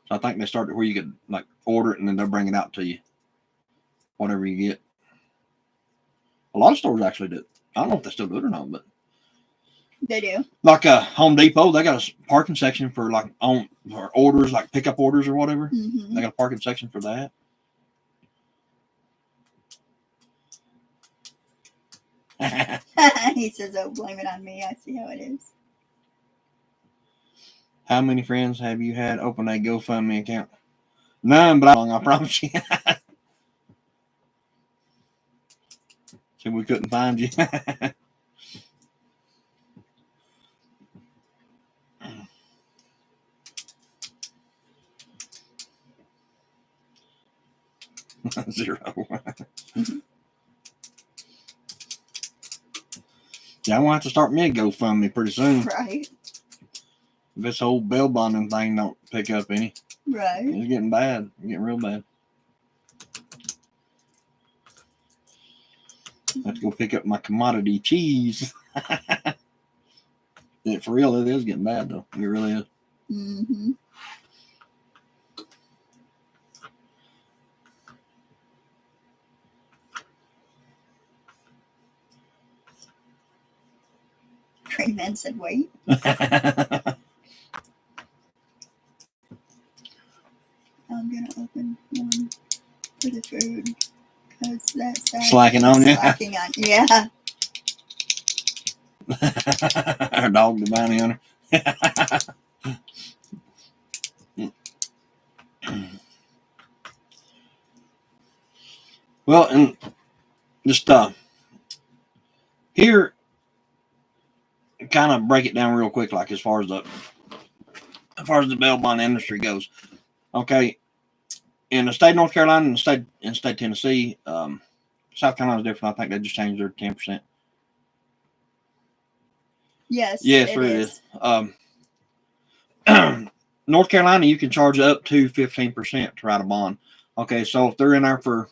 So I think they started where you could like order it and then they'll bring it out to you, whatever you get. A lot of stores actually do. I don't know if they still do it or not, but they do. Like Home Depot, they got a parking section for like for orders, like pickup orders or whatever. Mm-hmm. They got a parking section for that. He says, "Oh, blame it on me. I see how it is." How many friends have you had open a GoFundMe account? None, but I promise you. So we couldn't find you. Zero. Mm-hmm. Yeah, I'm gonna have to start me a GoFundMe pretty soon. Right. If this whole bail bonding thing don't pick up any. Right. It's getting bad. It's getting real bad. I have to go pick up my commodity cheese. Yeah, for real, it is getting bad though. It really is. Mm-hmm. Green Man said, "Wait." I'm gonna open one for the food because that's Slacking on you. Slacking on, yeah. Our dog, the bounty hunter. Well, and just here, kind of break it down real quick, like as far as the bail bond industry goes. Okay, in the state of North Carolina and state of Tennessee, South Carolina's different. I think they just changed their 10%. Yes, Yes, it it is. is. North Carolina, you can charge up to 15% to write a bond. Okay, so if they're in there for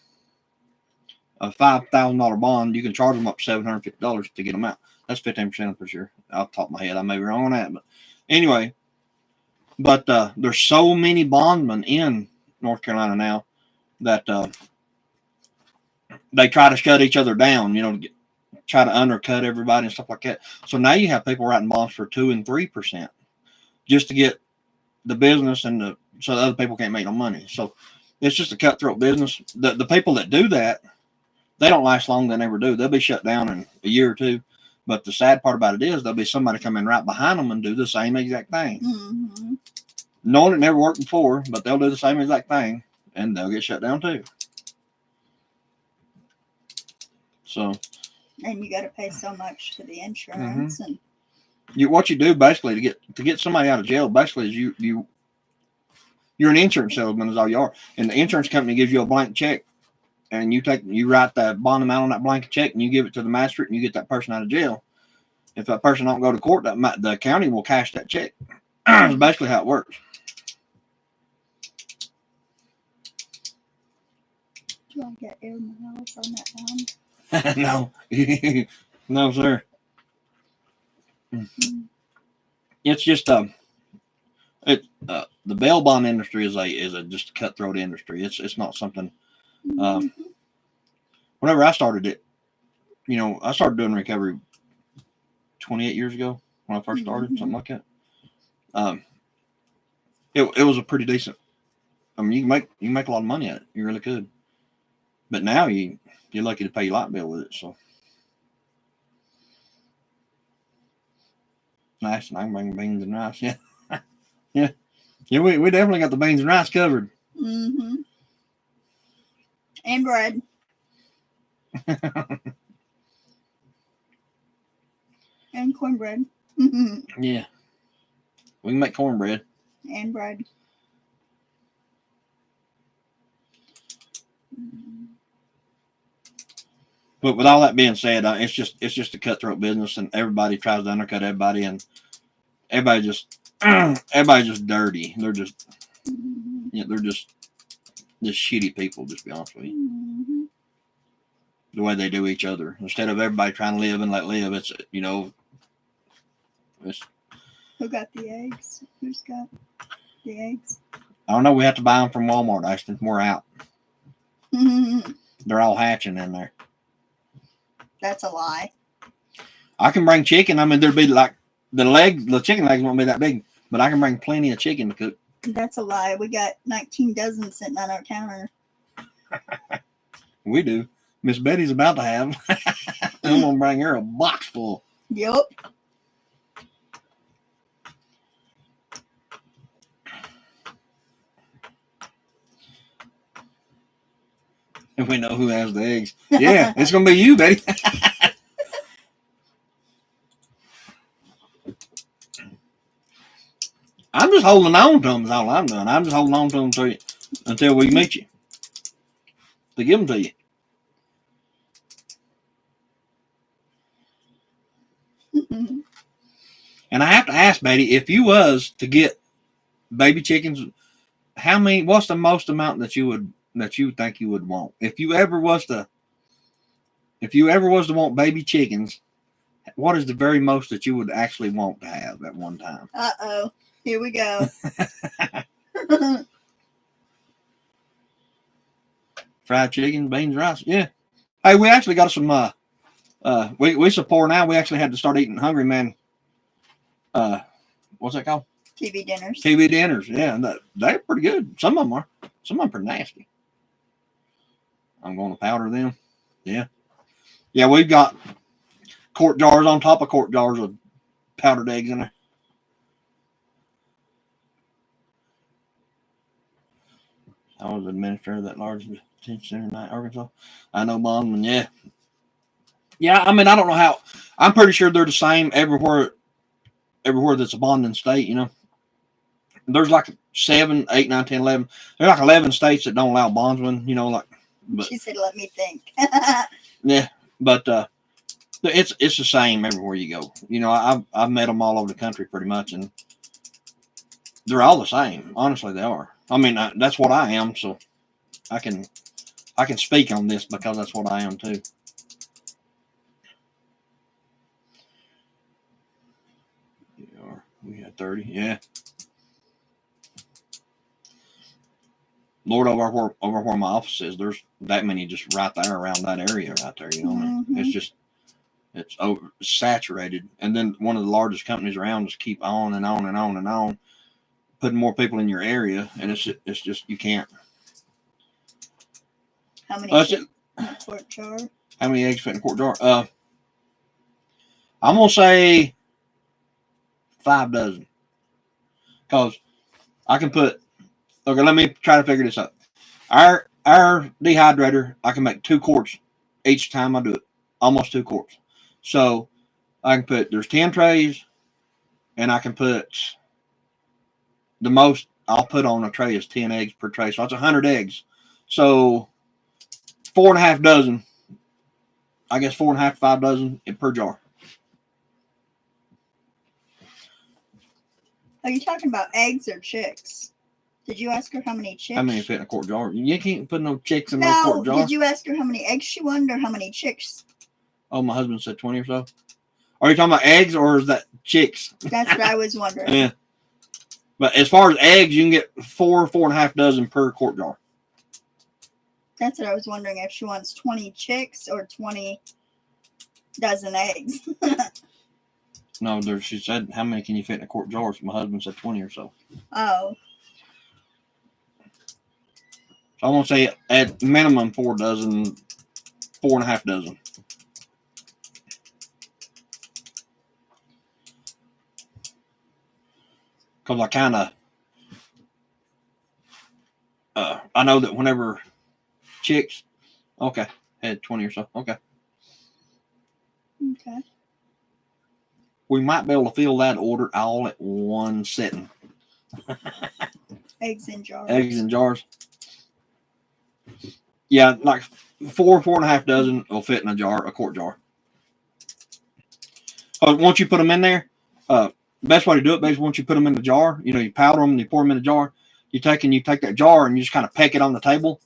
a $5,000 bond, you can charge them up to $750 to get them out. That's 15% for sure. Off the top of my head, I may be wrong on that, but anyway. But there's so many bondmen in North Carolina now that they try to shut each other down. You know, try to undercut everybody and stuff like that. So now you have people writing bonds for 2 and 3% just to get the business and so the other people can't make no money. So it's just a cutthroat business. The people that do that, they don't last long. They never do. They'll be shut down in a year or two. But the sad part about it is there'll be somebody come in right behind them and do the same exact thing. Mm-hmm. Knowing it never worked before, but they'll do the same exact thing and they'll get shut down too. So, and you got to pay so much for the insurance. And what you do basically to get somebody out of jail basically is you're an insurance salesman is all you are, and the insurance company gives you a blank check, and you write the bond amount on that blank check, and you give it to the magistrate, and you get that person out of jail. If that person don't go to court, the county will cash that check. That's basically how it works. Do I get air miles on that bond? No, no, sir. It's just the bail bond industry is a just a cutthroat industry. It's not something. Whenever I started it, you know, I started doing recovery 28 years ago when I first started, something like that. It was a pretty decent. I mean, you can make a lot of money at it. You really could. But now you're lucky to pay your light bill with it. So nice, and I can bring beans and rice. Yeah, yeah. We definitely got the beans and rice covered. Mm-hmm. And bread. And cornbread. Yeah, we can make cornbread and bread. But with all that being said, it's just a cutthroat business, and everybody tries to undercut everybody, and everybody's just dirty. They're just they're just shitty people. Just to be honest with you, the way they do each other instead of everybody trying to live and let live. It's it's. Who got the eggs? Who's got the eggs? I don't know. We have to buy them from Walmart. Actually, we're out. They're all hatching in there. That's a lie. I can bring chicken. I mean, there'd be like the chicken legs won't be that big, but I can bring plenty of chicken to cook. That's a lie. We got 19 dozen sitting on our counter. We do. Miss Betty's about to have. I'm gonna bring her a box full. Yep. If we know who has the eggs. Yeah, it's going to be you, Betty. I'm just holding on to them is all I'm doing. I'm just holding on to them until we meet you. To give them to you. And I have to ask, Betty, if you was to get baby chickens, what's the most amount that you would think you would want? If you ever was to want baby chickens, what is the very most that you would actually want to have at one time? Uh-oh. Here we go. Fried chicken, beans, rice. Yeah. Hey, we actually got some we support now. We actually had to start eating Hungry Man. What's that called? TV dinners. TV dinners, yeah. They're pretty good. Some of them are. Some of them are pretty nasty. I'm going to powder them. Yeah. Yeah, we've got quart jars on top of quart jars of powdered eggs in there. I was administrator of that large Center, Arkansas. I know bondsmen. Yeah. Yeah, I mean, I don't know how. I'm pretty sure they're the same everywhere that's a bonding state, you know. There's like 7, 8, 9, 10, 11. There's like 11 states that don't allow bondsmen, you know, like. But, she said, let me think. yeah, but it's the same everywhere you go. You know, I've met them all over the country pretty much, and they're all the same. Honestly, they are. I mean, that's what I am, so I can speak on this because that's what I am too. We had 30, yeah. Lord, over where my office is, there's that many just right there around that area right there. You know, Mm-hmm. it's saturated, and then one of the largest companies around just keep on and on and on and on, putting more people in your area, and it's just you can't. How many fit in a quart jar? How many eggs fit in a quart jar? I'm gonna say 5 dozen, cause I can put. Okay, let me try to figure this out. Our dehydrator, I can make 2 quarts each time I do it, almost 2 quarts. So I can put, there's 10 trays, and I can put, the most I'll put on a tray is 10 eggs per tray. So that's 100 eggs. So 4.5 dozen, I guess 4.5 to 5 dozen per jar. Are you talking about eggs or chicks? Did you ask her how many chicks? How many fit in a quart jar? You can't put no chicks in no quart jar. Did you ask her how many eggs she wanted or how many chicks? Oh, my husband said 20 or so. Are you talking about eggs or is that chicks? That's what I was wondering. Yeah. But as far as eggs, you can get 4.5 dozen per quart jar. That's what I was wondering, if she wants 20 chicks or 20 dozen eggs. No, she said, how many can you fit in a quart jar? So my husband said 20 or so. Oh. So I'm going to say at minimum 4 dozen, 4.5 dozen. Because I kind of, I know that whenever chicks, okay, had 20 or so, okay. Okay. We might be able to fill that order all at one sitting. Eggs in jars. Eggs in jars. Yeah, like 4.5 dozen will fit in a jar, a quart jar. Once you put them in there, best way to do it, basically, once you put them in the jar, you know, you powder them, and you pour them in the jar. You take that jar and you just kind of peck it on the table,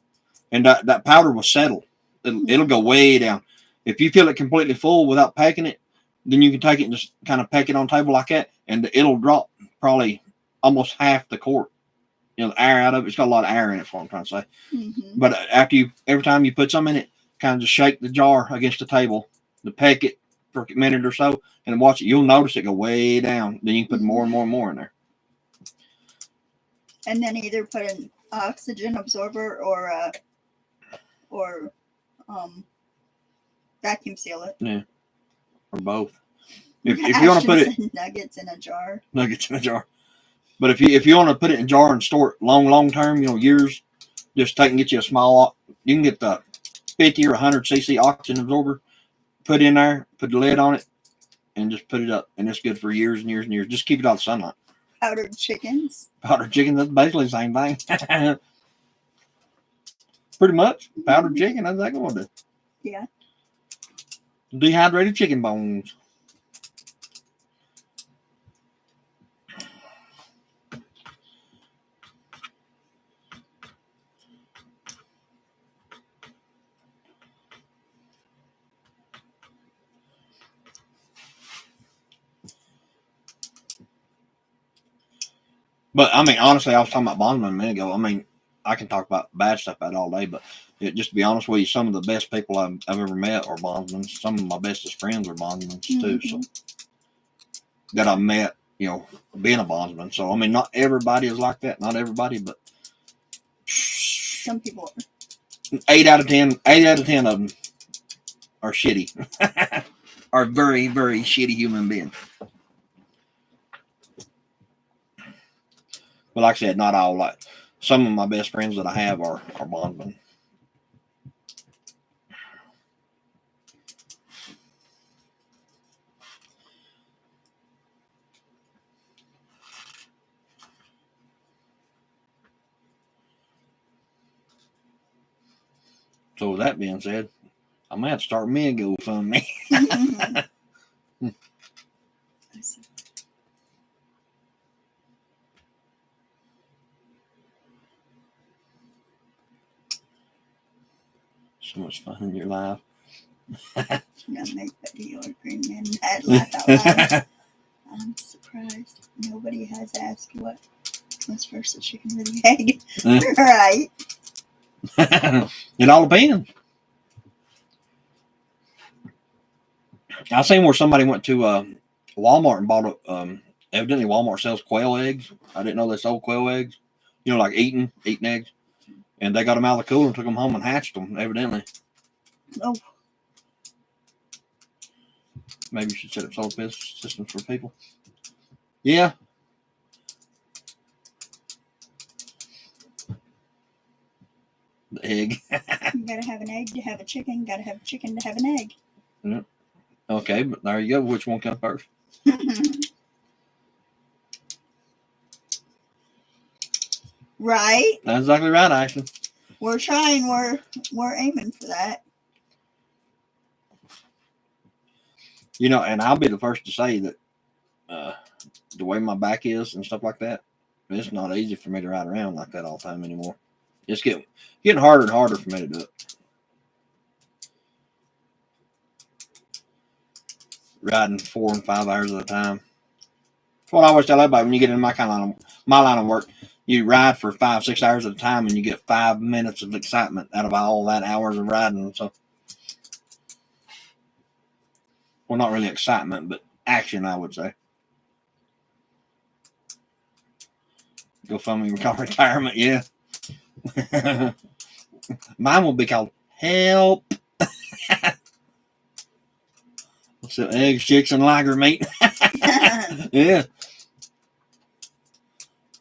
and that powder will settle. It'll go way down. If you fill it completely full without packing it, then you can take it and just kind of peck it on the table like that, and it'll drop probably almost half the quart. You know, the air out of it. It's got a lot of air in it, is what I'm trying to say. Mm-hmm. But every time you put some in it, kind of just shake the jar against the table to peck it for a minute or so, and watch it. You'll notice it go way down. Then you can put more and more and more in there. And then either put an oxygen absorber or vacuum seal it. Yeah, or both. If you want to put it nuggets in a jar. Nuggets in a jar. But if you want to put it in a jar and store it long term, you know, years, just take and get you a small. You can get the 50 or 100 cc oxygen absorber, put in there, put the lid on it, and just put it up, and it's good for years and years and years. Just keep it out of the sunlight. Powdered chickens. Powdered chicken, that's basically the same thing. Pretty much. Powdered chicken, that's exactly what it is. Yeah. Dehydrated chicken bones. But I mean, honestly, I was talking about bondsmen a minute ago. I mean, I can talk about bad stuff about it all day, but just to be honest with you, some of the best people I've ever met are bondsmen. Some of my bestest friends are bondsmen too. So that I met, you know, being a bondsman. So I mean, not everybody is like that. Not everybody, but some people. 8 out of 10 of them are shitty. Are very, very shitty human beings. But like I said, not all. Like some of my best friends that I have are bondsmen. So with that being said, I might have to start me a GoFundMe. I see. So much fun in your life. Gonna make video or green man mad laugh out loud. I'm surprised nobody has asked what was first, the chicken or the egg. Right. It all depends. I seen where somebody went to Walmart and bought a. Evidently, Walmart sells quail eggs. I didn't know they sold quail eggs. You know, like eating eggs. And they got them out of the cooler and took them home and hatched them. Evidently, Oh, maybe you should set up solar systems for people. Yeah. The egg. you gotta have an egg to have a chicken. Gotta have a chicken to have an egg. Yep. Okay, but there you go. Which one comes first? Right. That's exactly right, Ashley. We're trying. We're aiming for that. You know, and I'll be the first to say that the way my back is and stuff like that, it's not easy for me to ride around like that all the time anymore. It's getting harder and harder for me to do it. Riding 4 and 5 hours at a time. That's what I always tell everybody when you get in my line of work. You ride for 5, 6 hours at a time, and you get 5 minutes of excitement out of all that hours of riding. So, well, not really excitement, but action, I would say. GoFundMe call retirement, yeah. Mine will be called Help. So eggs, chicks, and lager meat. Yeah.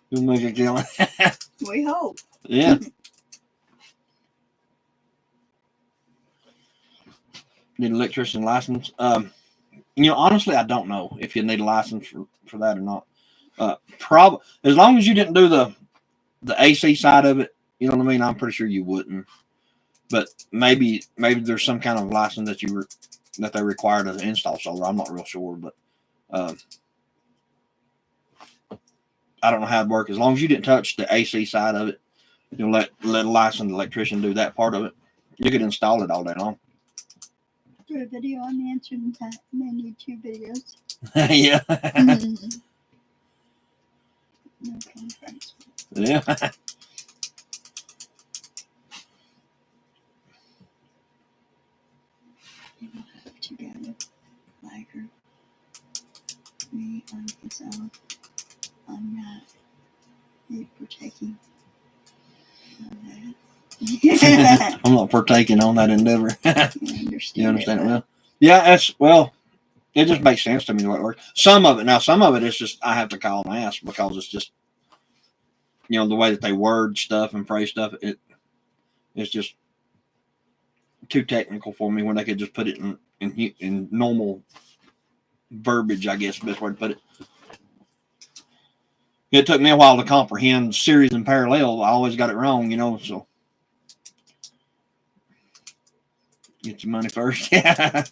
You'll make a killing. We hope. Yeah. Need an electrician license. Honestly, I don't know if you need a license for that or not. Probably as long as you didn't do the AC side of it, you know what I mean. I'm pretty sure you wouldn't. But maybe there's some kind of license that they require to install solar. I'm not real sure, but I don't know how it works. As long as you didn't touch the AC side of it, you'll let a licensed electrician do that part of it. You could install it all day long. Do a video on the answering that. And they need 2 videos. Yeah. No conference. Yeah. You will have to gather Liger. Me on his own. I'm not partaking on that. I'm not partaking on that endeavor. You understand it well? Yeah, it just makes sense to me the way it works. Some of it is just I have to call and ask because it's just the way that they word stuff and phrase stuff. It's just too technical for me when they could just put it in normal verbiage. I guess the best way to put it. It took me a while to comprehend series and parallel. I always got it wrong, so get your money first. Yeah.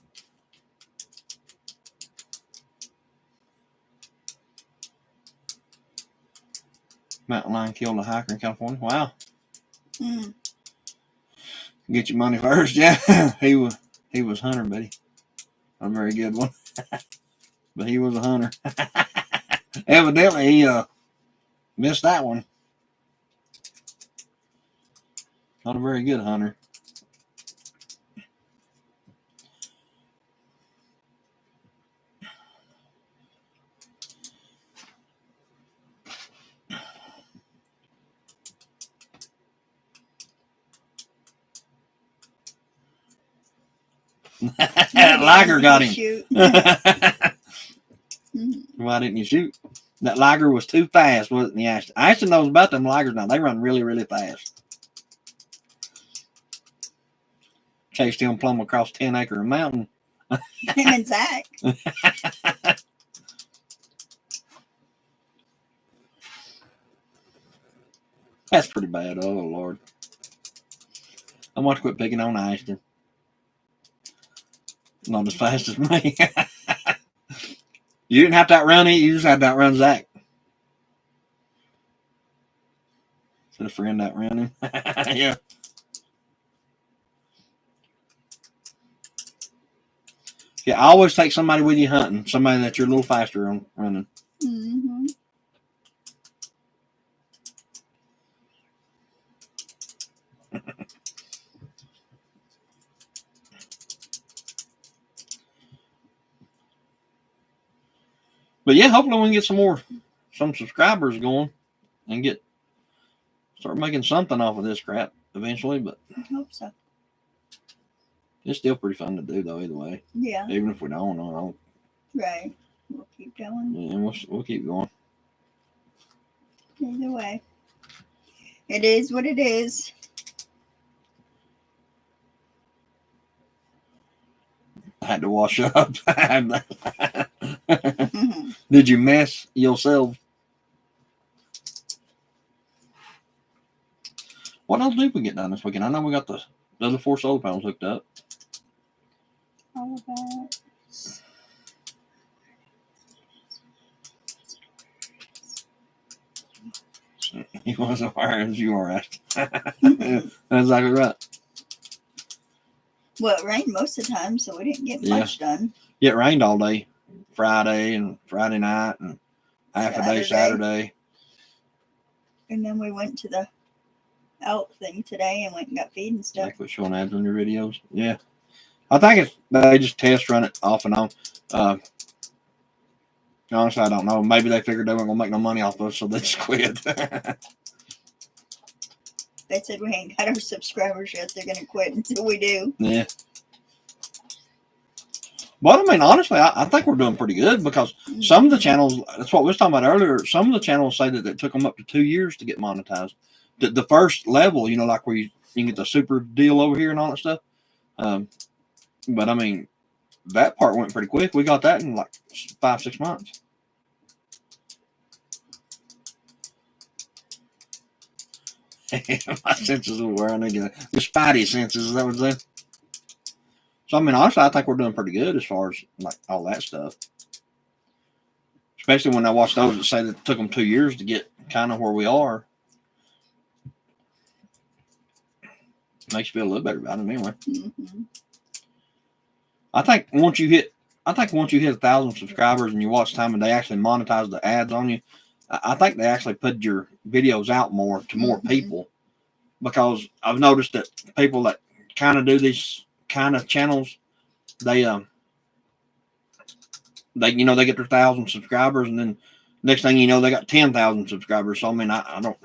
Mountain lion killed a hiker in California. Wow. Get your money first. Yeah. He was hunter, buddy. A very good one. But he was a hunter. Evidently he missed that one. Not a very good hunter. That liger got him. Shoot. Why didn't you shoot? That liger was too fast, wasn't he, Ashton? Ashton knows about them ligers now. They run really, really fast. Chased him plumb across 10-acre mountain. Him and Zach. That's pretty bad. Oh, Lord. I'm I'm going to quit picking on Ashton. Not as fast as me. You didn't have to outrun it. You just had to outrun Zach. Should a friend outrun him? Yeah. Yeah, I always take somebody with you hunting. Somebody that you're a little faster on running. Mm-hmm. But yeah, hopefully we can get some subscribers going and start making something off of this crap eventually. But I hope so. it's still pretty fun to do though, either way. Yeah. Even if we don't. Right. We'll keep going. And we'll keep going. Either way. It is what it is. I had to wash up. Mm-hmm. Did you mess yourself? What else did we get done this weekend? I know we got the other 4 solar panels hooked up. All about. He wasn't wired as you are, Ashton. That's exactly right. Well, it rained most of the time, so we didn't get Yeah. much done. Yeah, it rained all day. Friday and Friday night and half a day Saturday. And then we went to the elk thing today and went and got feed and stuff. Like with showing ads on your videos. Yeah. I think they just test run it off and on. Honestly, I don't know. Maybe they figured they weren't going to make no money off of us, so they just quit. They said we ain't got our subscribers yet. They're going to quit until we do. Yeah. But I mean, honestly, I think we're doing pretty good because some of the channels, that's what we was talking about earlier, some of the channels say that it took them up to 2 years to get monetized. The first level, you know, like where you can get the super deal over here and all that stuff. But I mean, that part went pretty quick. We got that in like 5-6 months. My senses are where I need to go. The spidey senses, is that what I'm saying? So I mean, honestly, I think we're doing pretty good as far as like all that stuff. Especially when I watch those that say that it took them 2 years to get kind of where we are. Makes you feel a little better about it anyway. Mm-hmm. I think once you hit 1,000 subscribers and you watch time and they actually monetize the ads on you, I think they actually put your videos out more to more people, because I've noticed that people that kind of do these kind of channels, they get their 1,000 subscribers and then next thing you know they got 10,000 subscribers. So I mean, I don't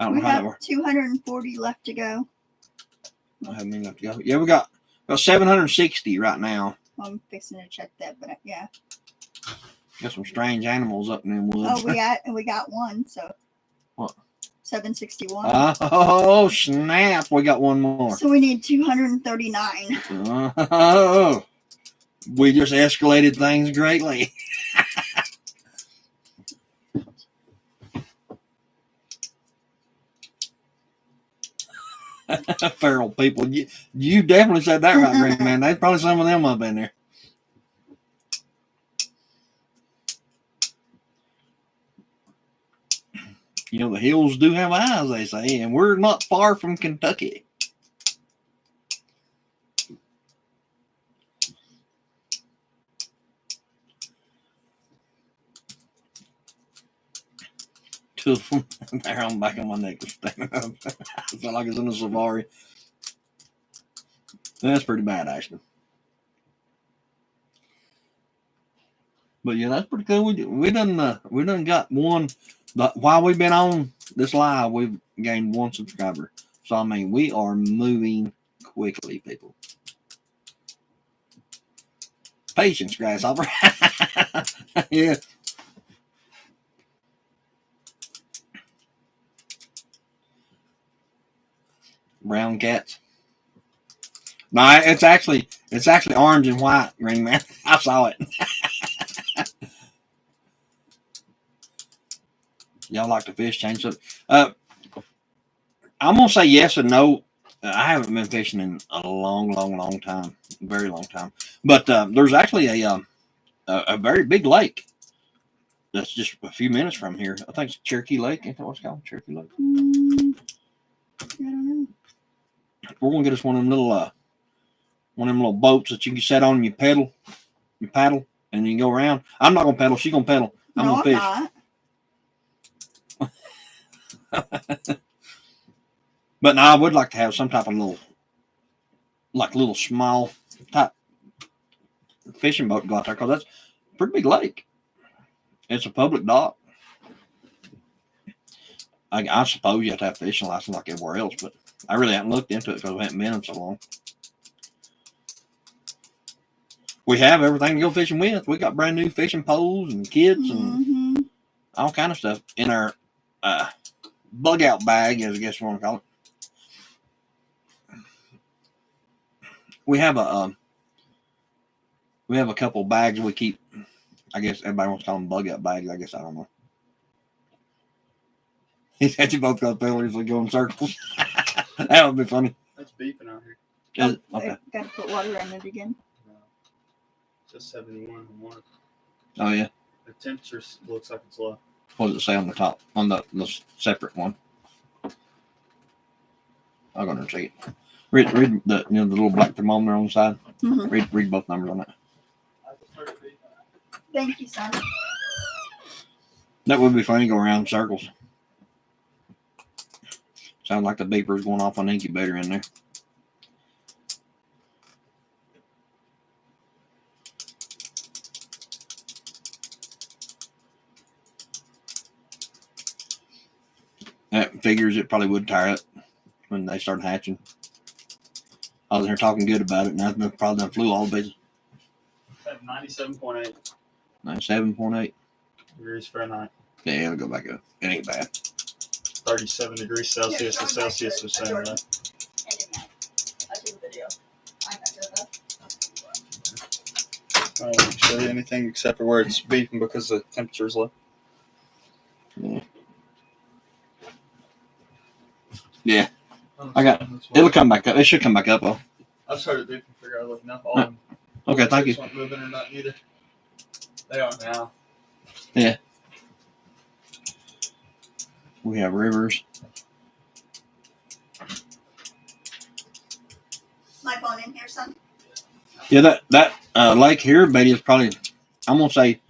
We know how that have works. 240 left to go. I haven't even got to go. Yeah, we got 760 right now. I'm fixing to check that, but yeah. Got some strange animals up in them woods. Oh, we got one. So what? 761. Oh snap! We got one more. So we need 239. Oh, we just escalated things greatly. Feral people. You definitely said that right, Green Man. There's probably some of them up in there. You know, the hills do have eyes, they say, and we're not far from Kentucky. Two of them there on the back of my neck. I feel like it's in a safari. That's pretty bad, actually. But yeah, that's pretty cool. We done got one. While we've been on this live, we've gained 1 subscriber. So I mean, we are moving quickly, people. Patience, grasshopper. Yeah. Brown cats. No, it's actually orange and white, Green Man. I saw it. Y'all like to fish? Change up. I'm gonna say yes and no. I haven't been fishing in a long time, very long time. But there's actually a very big lake that's just a few minutes from here. I think it's Cherokee Lake. Ain't that what it's called? Cherokee Lake. I don't know. We're gonna get us one of them little boats that you can set on and you paddle, and you can go around. I'm not gonna pedal. She's gonna pedal. I'm No, gonna I'm fish. not. But now I would like to have some type of little small type fishing boat go out there because that's a pretty big lake. It's a public dock. I suppose you have to have a fishing license like everywhere else, but I really haven't looked into it because we haven't been in so long. We have everything to go fishing with. We got brand new fishing poles and kits and all kind of stuff in our bug out bag, as I guess you want to call it. We have a couple bags we keep. I guess everybody wants to call them bug out bags. I guess I don't know. He said you both got pillars that go in circles. That would be funny. It's beeping out here. Okay. Got to put water in it again. No. Just 71 and 1. Oh yeah. The temperature looks like it's low. What does it say on the top? On the separate one. I'm gonna check it. Read the the little black thermometer on the side. Mm-hmm. Read both numbers on that. Thank you, son. That would be funny. Go around in circles. Sounds like the beeper's going off on the incubator in there. That figures it probably would tire up when they start hatching. I was there talking good about it. Nothing probably done flew all the bases. 97.8 97.8. degrees Fahrenheit. Yeah, it'll go back up. It ain't bad. 37 degrees Celsius. The Celsius is saying that. I did the video. I got I won't show you anything except for where it's beeping because the temperature's low. Yeah. It'll come back up. It should come back up though. I've started beeping figure out looking up all of them. Okay, thank you. Aren't moving or not either. They are now. Yeah. We have rivers. my phone in here, son. Yeah, that lake here, Betty, is probably, I'm gonna say,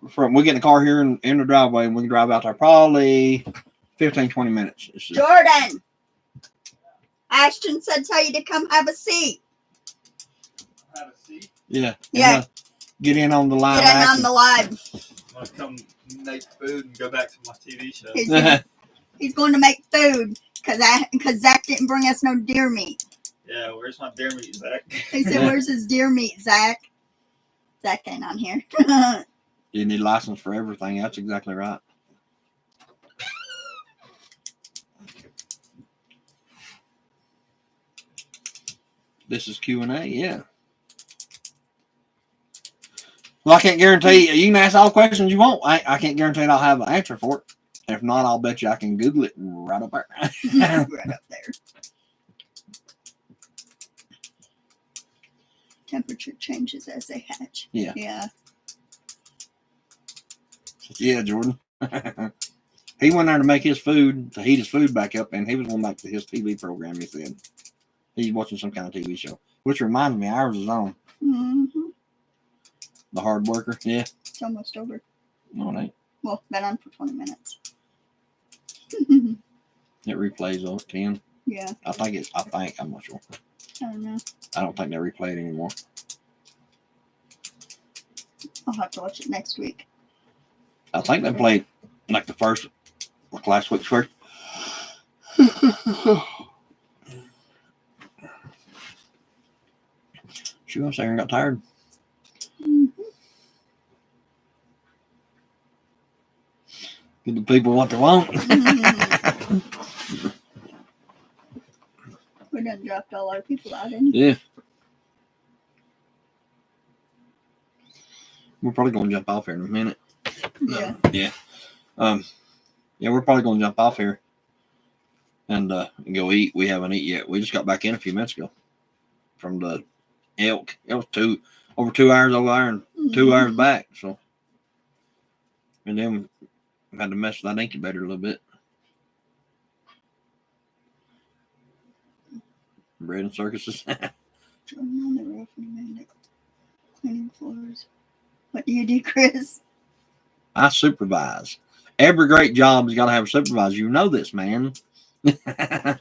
from we get in the car here in the driveway and we can drive out there probably 15, 20 minutes. It's just, Jordan, Ashton said tell you to come have a seat. Have a seat. yeah. Yeah. Get in on the live Get in action. on the live. I'm gonna come make food and go back to my TV show. He's going to make food because Zach didn't bring us no deer meat. Yeah, where's my deer meat, Zach? He said, "Where's his deer meat, Zach?" Zach ain't on here. You need license for everything. That's exactly right. This is Q&A, yeah. Well, I can't guarantee you can ask all questions you want. I can't guarantee I'll have an answer for it. If not, I'll bet you I can Google it right up there. Right up there. Temperature changes as they hatch. Yeah. Yeah. Yeah, Jordan. He went there to make his food, to heat his food back up, and he was going back to his TV program, he said. He's watching some kind of TV show. Which reminds me, ours is on. Mm-hmm. The Hard Worker. Yeah. It's almost over. No, it ain't. Well, been on for 20 minutes. It replays on 10. Yeah. I'm not sure. I don't know. I don't think they replay it anymore. I'll have to watch it next week. I think they played like the first, like last week's first. She was there and got tired. Mm-hmm. Give the people what they want. We done dropped all our people out, didn't we? Yeah. We're probably going to jump off here in a minute. Yeah. Yeah. Yeah, we're probably going to jump off here. and go eat. We haven't eaten yet. We just got back in a few minutes ago from the elk. It was over 2 hours over there and 2 hours back. So, and then we had to mess with that incubator a little bit. Bread and circuses. Drawing on the roof and Amanda cleaning floors. What do you do, Chris? I supervise. Every great job has got to have a supervisor. You know this, man. That's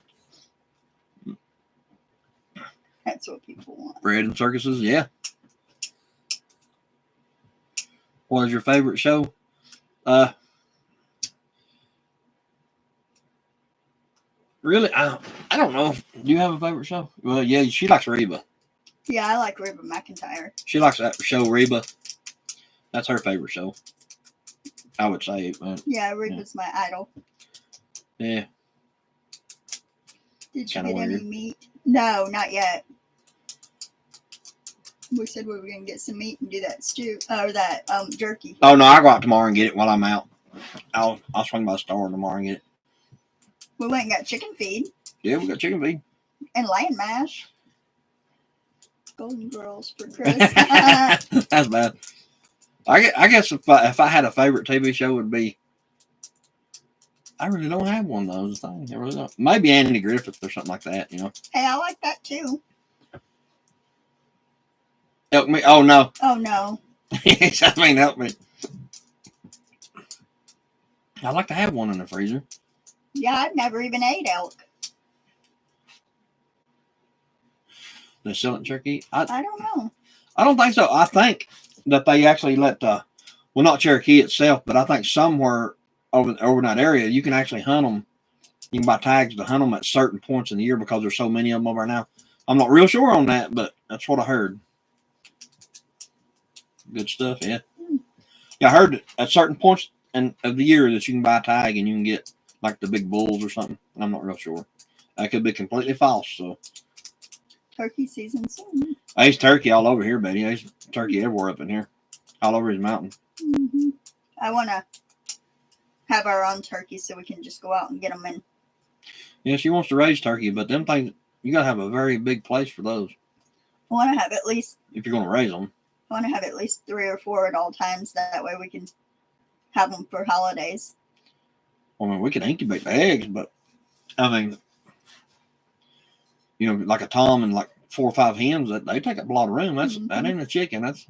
what people want. Bread and circuses, yeah. What is your favorite show? Really, I don't know. Do you have a favorite show? Well, yeah, she likes Reba. Yeah, I like Reba McEntire. She likes that show, Reba. That's her favorite show. I would say. Yeah, Reba's my idol. Yeah. Did you Kinda get any weird. meat? No, not yet. We said we were gonna get some meat and do that stew or that jerky. Oh no, I'll go out tomorrow and get it while I'm out. I'll swing by the store tomorrow and get it. We went and got chicken feed Yeah, we got chicken feed. and lamb mash. Golden Girls for Chris. That's bad. I guess if I had a favorite TV show, it would be. I really don't have one of those things. I really don't. Maybe Andy Griffith or something like that. You know. Hey, I like that too. Help me! Oh no! Oh no. I mean, help me! I'd like to have one in the freezer. Yeah, I've never even ate elk. They sell it in Cherokee. I don't know. I don't think so. I think that they actually let well, not Cherokee itself, but I think somewhere over in that area you can actually hunt them. You can buy tags to hunt them at certain points in the year because there's so many of them over now. I'm not real sure on that, but that's what I heard. Good stuff, yeah. Yeah, I heard that at certain points of the year that you can buy a tag and you can get like the big bulls or something. I'm not real sure. That could be completely false. So Turkey season soon. there's turkey all over here, Betty. There's turkey everywhere up in here, all over his mountain. Mm-hmm. I want to have our own turkeys so we can just go out and get them in. Yeah, she wants to raise turkey, but them things you gotta have a very big place for those I want to have at least. if you're gonna raise them. I want to have at least 3 or 4 at all times. That way we can have them for holidays. I mean, we can incubate the eggs, but I mean, you know, like a tom and like 4 or 5 hens, that they take up a lot of room. That ain't a chicken. That's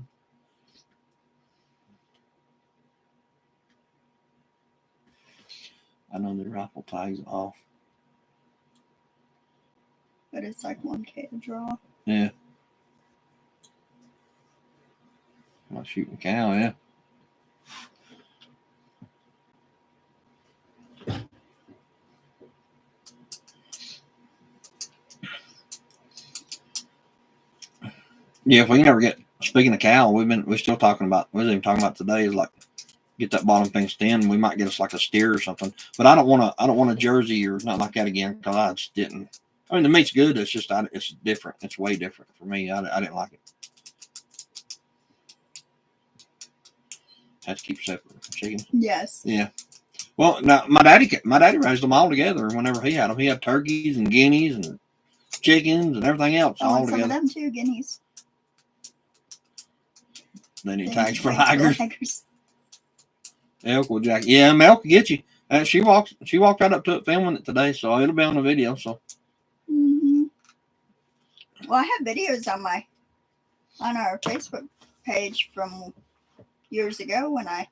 I know the rifle tags off. But it's like 1K to draw. Yeah. I'm not shooting cow, yeah. Yeah, if we can ever get, speaking of cow, we're still talking about, we was even talking about today is like get that bottom thing thin. We might get us like a steer or something, but I don't want a Jersey or nothing like that again because I just didn't. I mean, the meat's good. It's just it's different. It's way different for me. I didn't like it. Had to keep separate from chicken. Yes. Yeah. Well, now my daddy raised them all together. Whenever he had them, he had turkeys and guineas and chickens and everything else Oh, all and some together. of them too, guineas. They need They tags need for tags ligers. Elk will jack. Yeah, Elk will get you. She walked right up to it filming it today, so it'll be on the video. So. Mm-hmm. Well, I have videos on our Facebook page from years ago when I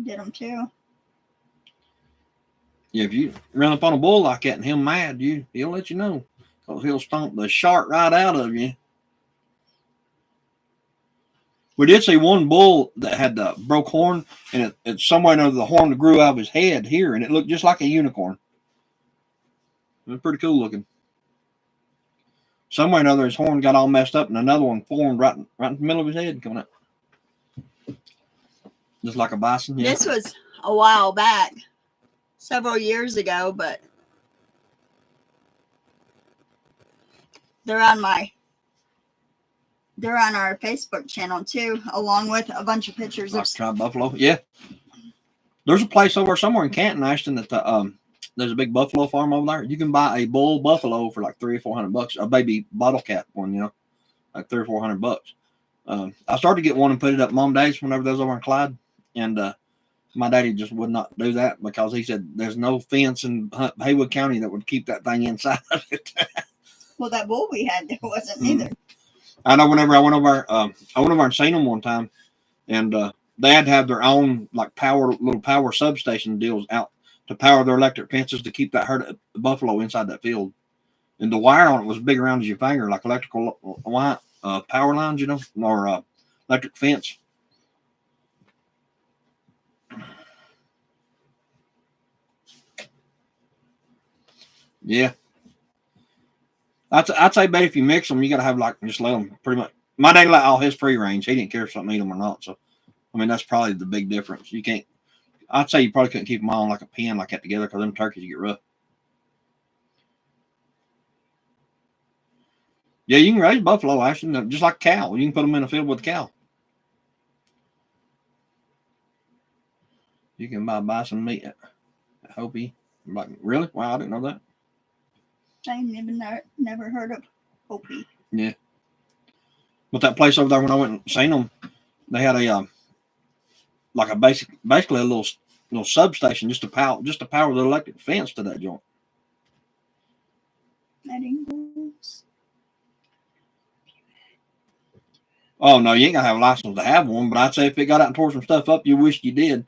did them too. Yeah, if you run up on a bull like that and him mad, he'll let you know. Because he'll stomp the shart right out of you. We did see one bull that had the broke horn, and it's somewhere under the horn that grew out of his head here, and it looked just like a unicorn. It was pretty cool looking. Somewhere or another, his horn got all messed up, and another one formed right in the middle of his head coming up. Just like a bison. Yeah. This was a while back, several years ago, but they're on our Facebook channel too, along with a bunch of pictures Like of tribe buffalo. Yeah. There's a place over somewhere in Canton, Ashton, that there's a big buffalo farm over there. You can buy a bull buffalo for like $300 or $400, a baby bottle cap one, you know, like $300 or $400. I started to get one and put it up Mom Days whenever they was over in Clyde, and my daddy just would not do that because he said there's no fence in Haywood County that would keep that thing inside of it. Well, that bull we had, there wasn't either. I know whenever I went over and seen them one time, and they had to have their own like little power substation deals out to power their electric fences to keep that herd of buffalo inside that field. And the wire on it was big around as your finger, like electrical wire, power lines, you know, or electric fence. Yeah. I'd say, but if you mix them, you got to have like, just let them pretty much. My dad let all his free range. He didn't care if something eat them or not. So, I mean, that's probably the big difference. You can't, I'd say you probably couldn't keep them all in like a pen like that together because them turkeys get rough. Yeah, you can raise buffalo, actually, just like a cow. You can put them in a field with a cow. You can buy some meat at Hopi. Like, really? Wow, I didn't know that. I never heard of Hopi. Yeah. But that place over there, when I went and seen them, they had a like a basically a little substation just to power the electric fence to that joint. Nightingales. Oh no, you ain't gonna have a license to have one, but I'd say if it got out and tore some stuff up, you wished you did.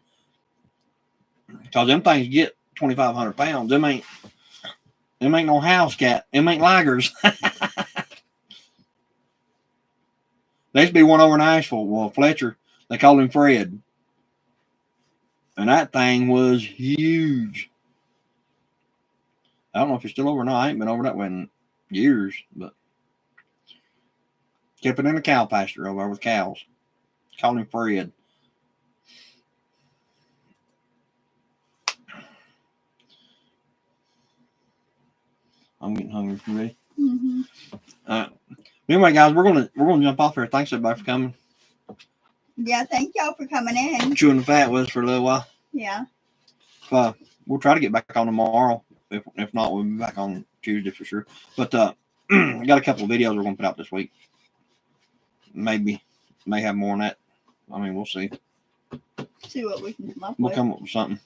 Because them things get 2,500 pounds. Them ain't no house cat. Them ain't lagers. There used to be one over in Asheville. Well, Fletcher, they called him Fred. And that thing was huge. I don't know if it's still over or not. I ain't been over that way in years, but kept it in a cow pasture over there with cows. Called him Fred. I'm getting hungry. You ready? Mm-hmm. Anyway, guys, we're gonna jump off here. Thanks everybody for coming. Yeah, thank y'all for coming in. Chewing the fat with us for a little while. Yeah. We'll try to get back on tomorrow. If not, we'll be back on Tuesday for sure. But I got a couple of videos we're gonna put out this week. May have more than that. I mean, we'll see. See what we can come up We'll with. come up with something.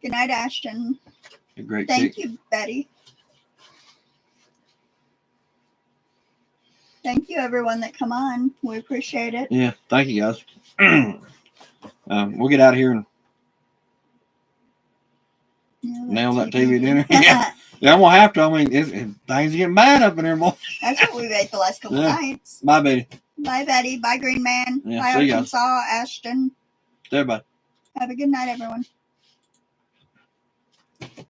Good night, Ashton. A great Thank chick. you, Betty. Thank you, everyone that come on. We appreciate it. Yeah, thank you guys. We'll get out of here and nail that TV dinner. Yeah, I'm gonna have to. I mean, things are getting bad up in here, boy. That's what we've ate the last couple nights. Bye, Betty. Bye, Betty. Bye, Green Man. Yeah, Bye, see ya. Arkansas, Ashton. See everybody. Have a good night, everyone.